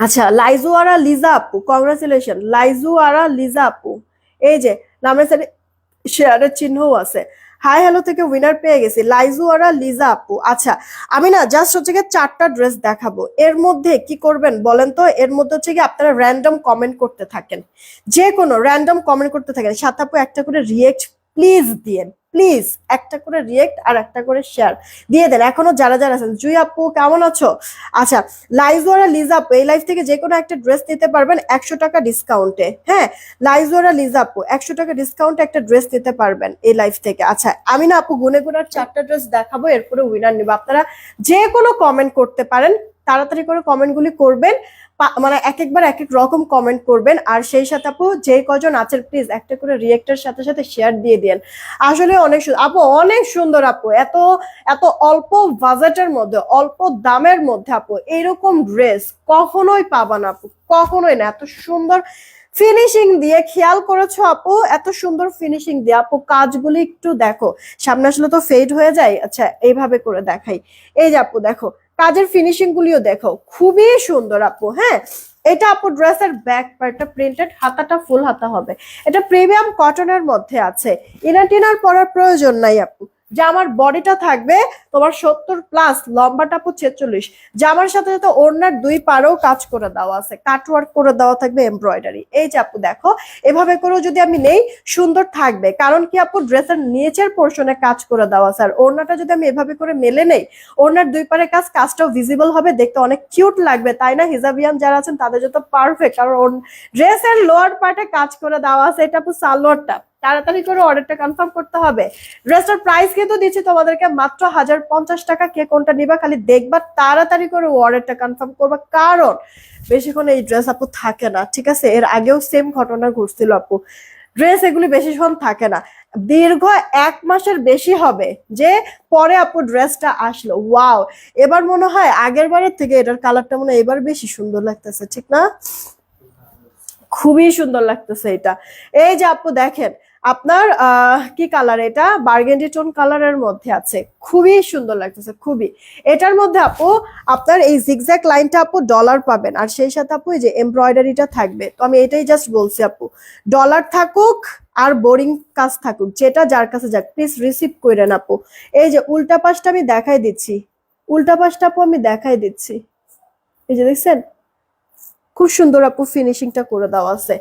আচ্ছা, লাইজুয়ারা লিজা আপু, কংগ্রাচুলেশন লাইজুয়ারা লিজা আপু, এই যে নামের সাথে শেয়ারের চিহ্নও আছে। হাই হ্যালো থেকে উইনার পেয়ে গেছি, লাইজুয়ারা লিজা আপু। আচ্ছা, আমি না জাস্ট হচ্ছে গিয়ে 4টা ড্রেস দেখাবো, এর মধ্যে কি করবেন বলেন তো, এর মধ্যে হচ্ছে কি আপনারা র্যান্ডম কমেন্ট করতে থাকেন, যে কোনো র্যান্ডম কমেন্ট করতে থাকেন, সাথে আপু একটা করে রিয়েক্ট প্লিজ দিয়েন, প্লিজ একটা করে রিয়েক্ট আর একটা করে শেয়ার দিয়ে দেন। এখনো যারা যারা আছেন, জুই আপু কেমন আছো? আচ্ছা, লাইজুয়ারা লিজা আপু এই লাইফ থেকে যে কোনো একটা ড্রেস নিতে পারবেন 100 টাকা ডিসকাউন্টে, হ্যাঁ লাইজুয়ারা লিজা আপু 100 টাকা ডিসকাউন্টে একটা ড্রেস নিতে পারবেন এই লাইফ থেকে। আচ্ছা, আমি না আপু গুনে গুনে 4টা ড্রেস দেখাবো, এরপরে উইনার নিব। আপনারা যে কোনো কমেন্ট করতে পারেন, তাড়াতাড়ি করে কমেন্টগুলি করবেন, মানে একবার এক এক রকম কমেন্ট করবেন, আর সেই সাথে আপু যে কজন আছেন প্লিজ একটা করে রিয়েক্টের সাথে সাথে শেয়ার দিয়ে দেন। আসলে অনেক আপু অনেক সুন্দর আপু, এত এত অল্প বাজেটের মধ্যে অল্প দামের মধ্যে আপু এরকম ড্রেস কখনোই পাবা না আপু, কখনোই না। এত সুন্দর ফিনিশিং দিয়ে, খেয়াল করেছো আপু, এত সুন্দর ফিনিশিং দিয়ে আপু, কাজগুলি একটু দেখো, সামনে আসলে তো ফেড হয়ে যায়। আচ্ছা, এইভাবে করে দেখাই, এই যে আপু দেখো কাজের ফিনিশিং গুলিও দেখো, খুবই সুন্দর আপু। হ্যাঁ, এটা আপু ড্রেসের ব্যাক পার্টটা প্রিন্টেড, হাতাটা ফুল হাতা হবে, এটা প্রিমিয়াম কটনের মধ্যে আছে, ইনার টিনার পরার প্রয়োজন নাই আপু। জামার বডিটা থাকবে তোমার 70+, লম্বাটা আপু 46, জামার সাথে সাথে ওড়নার দুই পারেও কাজ করে দেওয়া আছে, কাটওয়ার্ক করে দেওয়া থাকবে, এমব্রয়ডারি। এই যে আপু দেখো, এভাবে করেও যদি আমি নেই সুন্দর থাকবে, কারণ কি আপু ড্রেসের নিচের পোর্শনে কাজ করে দেওয়া আছে, আর ওড়নাটা যদি আমি এভাবে করে মেলে নেই, ওড়নার দুই পারে কাজটাও ভিজিবল হবে, দেখতে অনেক কিউট লাগবে, তাই না? হিজাবিয়ান যারা আছেন তাদের জন্য পারফেক্ট, কারণ ড্রেসের লোয়ার পার্টে কাজ করে দেওয়া আছে। এটা আপু সালোয়ারটা, তাড়াতাড়ি করে অর্ডারটা কনফার্ম করতে হবে। ড্রেসটার প্রাইস কিন্তু দিচ্ছি তোমাদেরকে মাত্র 1050 টাকা। কে কোনটা নিবা খালি দেখবা, তাড়াতাড়ি করে অর্ডারটা কনফার্ম করবা, কারণ বেশিক্ষণ এই ড্রেস আপু থাকে না, ঠিক আছে? এর আগেও সেম ঘটনা ঘটছিল আপু, ড্রেস এগুলি বেশিক্ষণ থাকে না, দীর্ঘ 1 মাসের বেশি হবে যে পরে আপু ড্রেসটা আসলো। ওয়াও, এবার মনে হয় আগের বারের থেকে এটার কালারটা মনে হয় এবার বেশি সুন্দর লাগতেছে, ঠিক না? খুবই সুন্দর লাগতেছে এটা। এই যে আপু দেখেন, আপনার কি কালার, এটা বার্গেন্ডি টোন কালারের মধ্যে আছে, খুবই সুন্দর লাগতেছে খুবই। এটার মধ্যে আপু আপনার এই জিগজ্যাগ লাইনটা আপু ডলার পাবেন, আর সেই সাথে আপু এই যে এমব্রয়ডারিটা থাকবে। তো আমি এটাই জাস্ট বলছি আপু, ডলার থাকুক আর বোরিং কাজ থাকুক, যেটা যার কাছে যাক, প্লিজ রিসিভ করেন আপু। এই যে উল্টা পাশটা আমি দেখাই দিচ্ছি, উল্টা পাশটা আপু আমি দেখাই দিচ্ছি, এই যে দেখছেন খুব সুন্দর আপু ফিনিশিংটা করে দেওয়া আছে।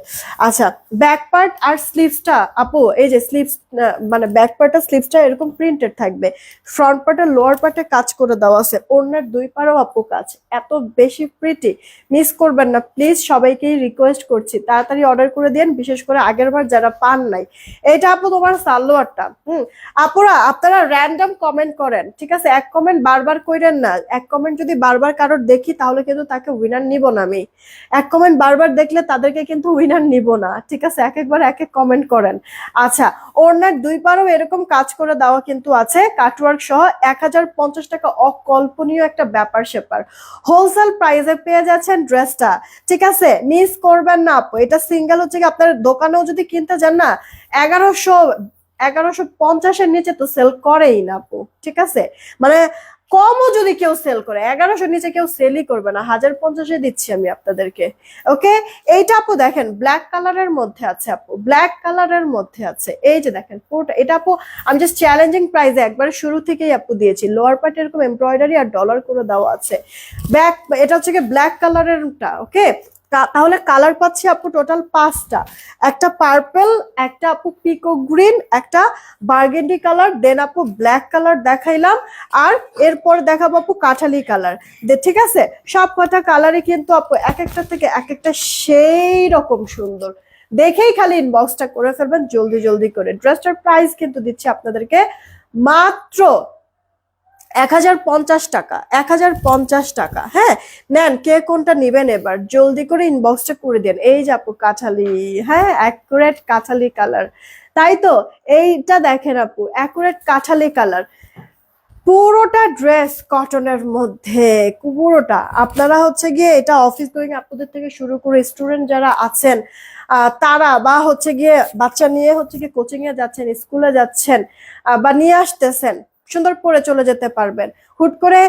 আচ্ছা, ব্যাক পার্ট আর স্লিভসটা আপু এই যে স্লিভস, মানে ব্যাক পার্ট আর স্লিভসটা এরকম প্রিন্টেড থাকবে, ফ্রন্ট পার্ট আর লোয়ার পার্টে কাজ করে দেওয়া আছে, ওড়নার দুই পাড়েও আপু কাজ, এত বেশি প্রিটি, মিস করবেন না প্লিজ, সবাইকেই রিকোয়েস্ট করছি তাড়াতাড়ি অর্ডার করে দিন, বিশেষ করে আগের বার যারা পান নাই। এটা আপু তোমার সালোয়ারটা। আপুরা আপনারা র্যান্ডম কমেন্ট করেন, ঠিক আছে, এক কমেন্ট বারবার কইরেন না, এক কমেন্ট যদি বারবার কারোর দেখি তাহলে কিন্তু তাকে উইনার নিব না আমি, এক কমেন্ট বারবার দেখলে তাদেরকে কিন্তু উইনার নিব না, ঠিক আছে, এক একবার এক এক কমেন্ট করেন। আচ্ছা, ওড়নার দুই পাড়ও এরকম কাজ করে দেওয়া কিন্তু আছে কাটওয়ার্ক সহ, 1050 টাকা, অকল্পনীয় একটা ব্যাপার স্যাপার, হোলসেল প্রাইসে পেয়ে যাচ্ছেন ড্রেসটা, ঠিক আছে, মিস করবেন না আপু। এটা সিঙ্গেল হচ্ছে কি আপনার দোকানেও যদি কিনতে যান না, 1150-এর নিচে তো সেল করেই না আপু, ঠিক আছে, মানে কমও যদি কেউ সেল করে 1100 নিচে কেউ সেলই করবে না, 1050-এ দিচ্ছি আমি আপনাদেরকে। ওকে, এইটা আপু দেখেন ব্ল্যাক কালারের মধ্যে আছে আপু, ব্ল্যাক কালারের মধ্যে আছে, এই যে দেখেন পুরোটা, এটা আপু আমি জাস্ট চ্যালেঞ্জিং প্রাইসে একবার শুরু থেকেই আপু দিয়েছি, লোয়ার পার্টে এরকম এমব্রয়ডারি আর ডলার করে দেওয়া আছে, ব্যাক এটা হচ্ছে কি ব্ল্যাক কালারেরটা। ওকে, তাহলে কালার পাচ্ছি আপু টোটাল 5টা, একটা পার্পল, একটা আপু পিকো গ্রিন, একটা বার্গেন্ডি কালার, দেন আপু ব্ল্যাক কালার দেখাইলাম, আর এরপর দেখাবো আপু কাঠালি কালার, ঠিক আছে, সব কটা কালারই কিন্তু আপু এক একটা থেকে এক একটা সেই রকম সুন্দর, দেখেই খালি ইনবক্সটা করে ফেলবেন জলদি জলদি করে। ড্রেসটার প্রাইস কিন্তু দিচ্ছি আপনাদেরকে মাত্র 1050 টাকা, 1050 টাকা। হ্যাঁ, নেন, কে কোনটা নিবেন এবার জলদি করে ইনবক্সটা করে দেন। এই যে আপু কাঠালি, হ্যাঁ অ্যাকুরেট কাঠালি কালার, তাই তো, এইটা দেখেন আপু অ্যাকুরেট কাঠালি কালার, পুরোটা ড্রেস কটনের মধ্যে, পুরোটা আপনারা হচ্ছে গিয়ে এটা অফিস গোয়িং আপনাদের থেকে শুরু করে স্টুডেন্ট যারা আছেন তারা, বা হচ্ছে গিয়ে বাচ্চা নিয়ে হচ্ছে গিয়ে কোচিং এ যাচ্ছেন, স্কুলে যাচ্ছেন, বা নিয়ে আসতেছেন, সুন্দর পরে চলে যেতে পারবেন। হুট করে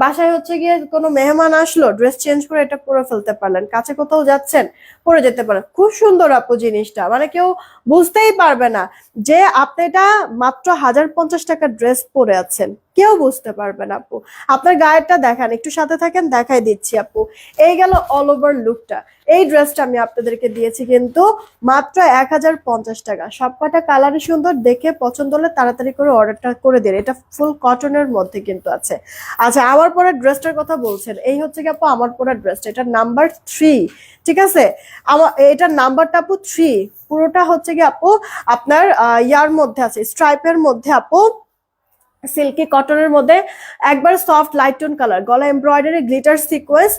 বাসায় হচ্ছে গিয়ে কোনো মেহমান আসলো, ড্রেস চেঞ্জ করে এটা পরে ফেলতে পারলেন, কাছে কোথাও যাচ্ছেন পরে যেতে পারেন, খুব সুন্দর আপু জিনিসটা, মানে কেউ বুঝতেই পারবে না যে আপনি এটা মাত্র 1050 টাকার ড্রেস পরে আছেন, কেউ বুঝতে পারবে না আপু। আপনার গায়েরটা দেখান, একটু সাথে থাকেন, দেখাই দিচ্ছি আপু। এই গেল অল ওভার লুকটা, এই ড্রেসটা আমি আপনাদেরকে দিয়েছি কিন্তু মাত্র 1050 টাকা, সবকটা কালারই সুন্দর, দেখে পছন্দ হলে তাড়াতাড়ি করে অর্ডারটা করে দিন, এটা ফুল কটনের মধ্যে কিন্তু আছে। আচ্ছা, আমার পরা ড্রেসটার কথা বলছেন, এই হচ্ছে কি আপু আমার পরা ড্রেসটা, এটা নাম্বার 3, ঠিক আছে, আমার এটার নাম্বারটা আপু 3, পুরোটা হচ্ছে কি আপু আপনার ইয়ার মধ্যে আছে, স্ট্রাইপের মধ্যে আপু, সিল্কি কটনের মধ্যে, একবার সফট লাইট টোন কালার, গলা এমব্রয়ডারি গ্লিটার সিকোয়েন্স,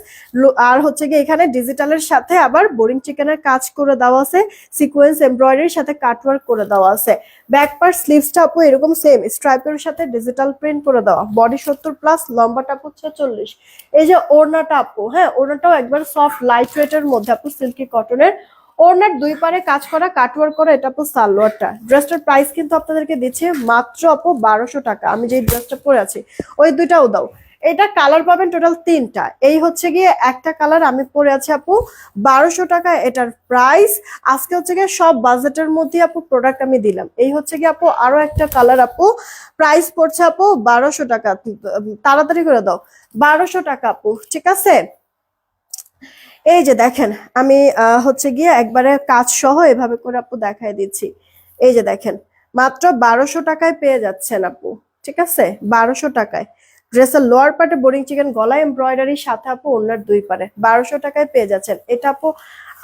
আর হচ্ছে কি এখানে ডিজিটালের সাথে আবার বোরিং চিকেনের কাজ করে দেওয়া আছে, সিকোয়েন্স এমব্রয়ডারির সাথে কাটওয়ার্ক করে দেওয়া আছে, ব্যাক পার্ট স্লিভসটা আপু এরকম সেম স্ট্রাইপের সাথে ডিজিটাল প্রিন্ট করে দেওয়া, বডি 70+, লম্বাটা আপু 46। এই যে ওড়নাটা আপু, হ্যাঁ ওড়নাটাও একবার সফট লাইট ওয়েটের মধ্যে আপু, সিল্কি কটনের, ওড়নার দুই পারে কাজ করা কাটওয়ার্ক করা, এটা আপু সালোয়ারটা। ড্রেসটার প্রাইস কিন্তু আপনাদেরকে দিচ্ছে মাত্র আপু 1200 টাকা। আমি যে ড্রেসটা পরে আছি ওই দুইটাও দাও, এটা কালার পাবেন টোটাল 3টা, এই হচ্ছে গিয়ে একটা কালার আমি পরে আছি আপু, 1200 টাকা এটার প্রাইস। আজকে হচ্ছে গিয়ে সব বাজেটের মধ্যে আপু প্রোডাক্ট আমি দিলাম। এই হচ্ছে গিয়ে আপু আরো একটা কালার আপু, প্রাইস পড়ছে আপু 1200 টাকা, তাড়াতাড়ি করে দাও, 1200 টাকা আপু, ঠিক আছে। এই যে দেখেন আমি হচ্ছে গিয়ে একবারে কাজ সহ এভাবে করে আপু দেখাই দিচ্ছি, এই যে দেখেন মাত্র 1200 টাকায় পেয়ে যাচ্ছেন আপু, ঠিক আছে, 1200 টাকায়। ড্রেসের লোয়ার পার্টে বোরিং চিকেন, গলা এমব্রয়ডারির সাথে আপু ওনার দুই পারে, 1200 টাকায় পেয়ে যাচ্ছেন। এটা আপু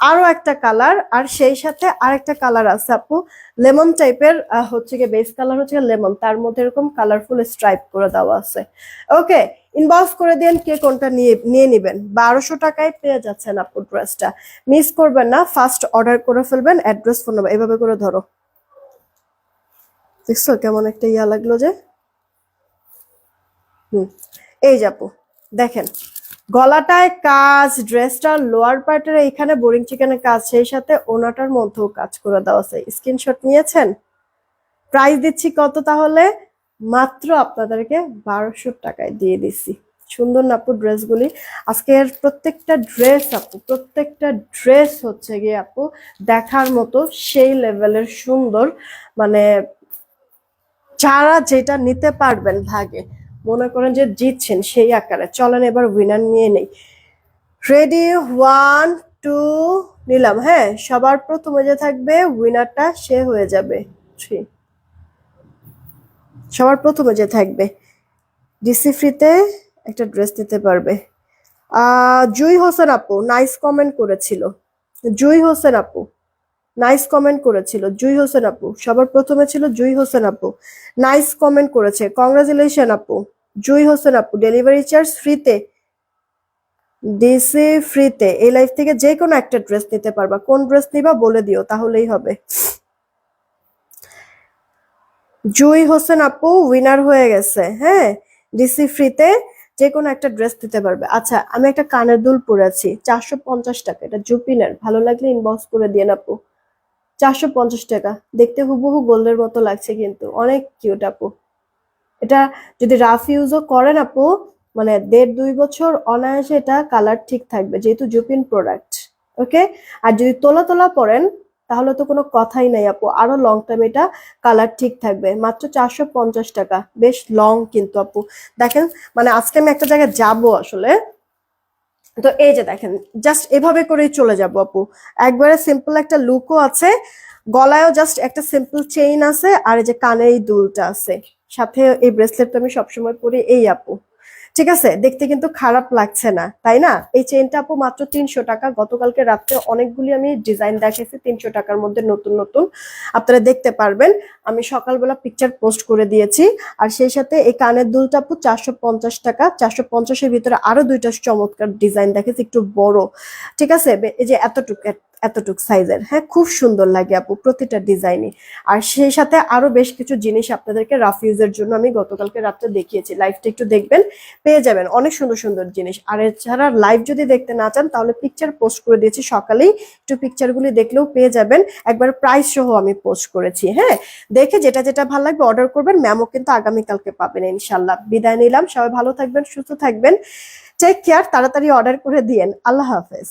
আরো একটা কালার, আর সেই সাথে আরেকটা কালার আছে আপু, লেমন টাইপের, হচ্ছে গিয়ে বেস কালার হচ্ছে লেমন, তার মধ্যে এরকম কালারফুল স্ট্রাইপ করে দেওয়া আছে। ওকে, ইনবক্স করে দেন কে কোনটা নিয়ে নিয়ে নিবেন, 1200 টাকায় পেয়ে যাচ্ছেন আপু ড্রেসটা, মিস করবেন না, ফার্স্ট অর্ডার করে ফেলবেন। অ্যাড্রেস, ফোন নাম্বার এভাবে করে ধরো, দেখছো কেমন একটা ইয়া লাগলো যে। এই যে আপু দেখেন গলাটায় কাজ, ড্রেসটার লোয়ার পার্টের এখানে বোরিং চিকেনের কাজ, সেই সাথে ওনাটার মধ্যেও কাজ করে দেওয়া আছে। স্ক্রিনশট নিয়েছেন? প্রাইস দিচ্ছি কত তাহলে? মাত্র আপনাদেরকে 1200 টাকায় দিয়ে দিচ্ছি। সুন্দর না আপু ড্রেসগুলি? আজকের প্রত্যেকটা ড্রেস আপু, প্রত্যেকটা ড্রেস হচ্ছে গিয়ে আপু দেখার মতো সেই লেভেলের সুন্দর। মানে যারা যেটা নিতে পারবেন ভাগে, মনে করেন যে জিতছেন সেই আকারে। চলেন এবার উইনার নিয়ে নেই। রেডি, 1 2 নিলাম। হ্যাঁ, সবার প্রথমে যে থাকবে উইনারটা সে হয়ে যাবে। 3, সবার প্রথমে যে থাকবে ডিসি ফ্রিতে একটা ড্রেস নিতে পারবে। জুই হোসেন আপু নাইস কমেন্ট করেছিল। জুই হোসেন আপু নাইস কমেন্ট করেছিল। জুই হোসেন আপু সবার প্রথমে ছিল। জুই হোসেন আপু নাইস কমেন্ট করেছে। কংগ্রাচুলেশন আপু। জুই হোসেন আপু ডেলিভারি চার্জ ফ্রিতে, ডিসি ফ্রিতে এই লাইফ থেকে যে কোনো একটা ড্রেস নিতে পারবা। কোন ড্রেস নিবা বলে দিও, তাহলেই হবে। জুই হোসেন আপু উইনার হয়ে গেছে। হ্যাঁ, ডিসি ফ্রিতে যে কোনো একটা ড্রেস নিতে পারবে। আচ্ছা, আমি একটা কানের দুল পরেছি 450 টাকা, এটা জুপিনের, ভালো লাগলে ইনবক্স করে দিয়ে আপু। 450 টাকা, দেখতে হুবহু গোল্ডের মতো লাগছে, কিন্তু অনেক কিউট আপু। এটা যদি রাফ ইউজও করেন আপু, মানে 1.5-2 বছর অনায়াসে এটা কালার ঠিক থাকবে, যেহেতু জুপিন প্রোডাক্ট। ওকে। আর যদি তোলা তোলা পরেন তাহলে তো কোনো কথাই নাই আপু, আরো লং টাইম এটা কালার ঠিক থাকবে। মাত্র 450 টাকা, বেশ লং কিন্তু আপু। দেখেন, মানে আজকে আমি একটা জায়গায় যাব আসলে, তো এই যে দেখেন জাস্ট এভাবে করেই চলে যাব আপু। একবারে সিম্পল একটা লুকও আছে, গলায়ও জাস্ট একটা সিম্পল চেইন আছে, আর এই যে কানে এই দুলটা আছে, সাথে এই ব্রেসলেটটা আমি সবসময় পরি এই আপু। ঠিক আছে, দেখতে কিন্তু খারাপ লাগছে না, তাই না? এই চেইনটা আপু মাত্র 300 টাকা। গতকালকে রাত্রে অনেকগুলি আমি ডিজাইন দেখেছি 300 টাকার মধ্যে, নতুন নতুন আপনারা দেখতে পারবেন। আমি সকালবেলা পিকচার পোস্ট করে দিয়েছি। আর সেই সাথে এই কানের দুলটা আপু 450 টাকা। 450-এর ভিতরে আরো দুইটা চমৎকার ডিজাইন দেখেছি, একটু বড়। ঠিক আছে, এই যে এতটুকু এতটুক সাইজের। হ্যাঁ, খুব সুন্দর লাগে আপু প্রতিটা ডিজাইনই। আর সেই সাথে আরো বেশ কিছু জিনিস আপনাদেরকে রাফ ইউজের জন্য আমি গতকালকে রাত্রে দেখিয়েছি, লাইভটা একটু দেখবেন, পেয়ে যাবেন অনেক সুন্দর সুন্দর জিনিস। আর এছাড়া লাইভ যদি দেখতে না চান তাহলে পিকচার পোস্ট করে দিয়েছি সকালেই, একটু পিকচারগুলি দেখলেও পেয়ে যাবেন। একবার প্রাইস সহ আমি পোস্ট করেছি। হ্যাঁ, দেখে যেটা যেটা ভালো লাগবে অর্ডার করবেন। ম্যামও কিন্তু আগামীকালকে পাবেন ইনশাল্লাহ। বিদায় নিলাম, সবাই ভালো থাকবেন, সুস্থ থাকবেন, টেক কেয়ার, তাড়াতাড়ি অর্ডার করে দিয়েন। আল্লাহ হাফেজ।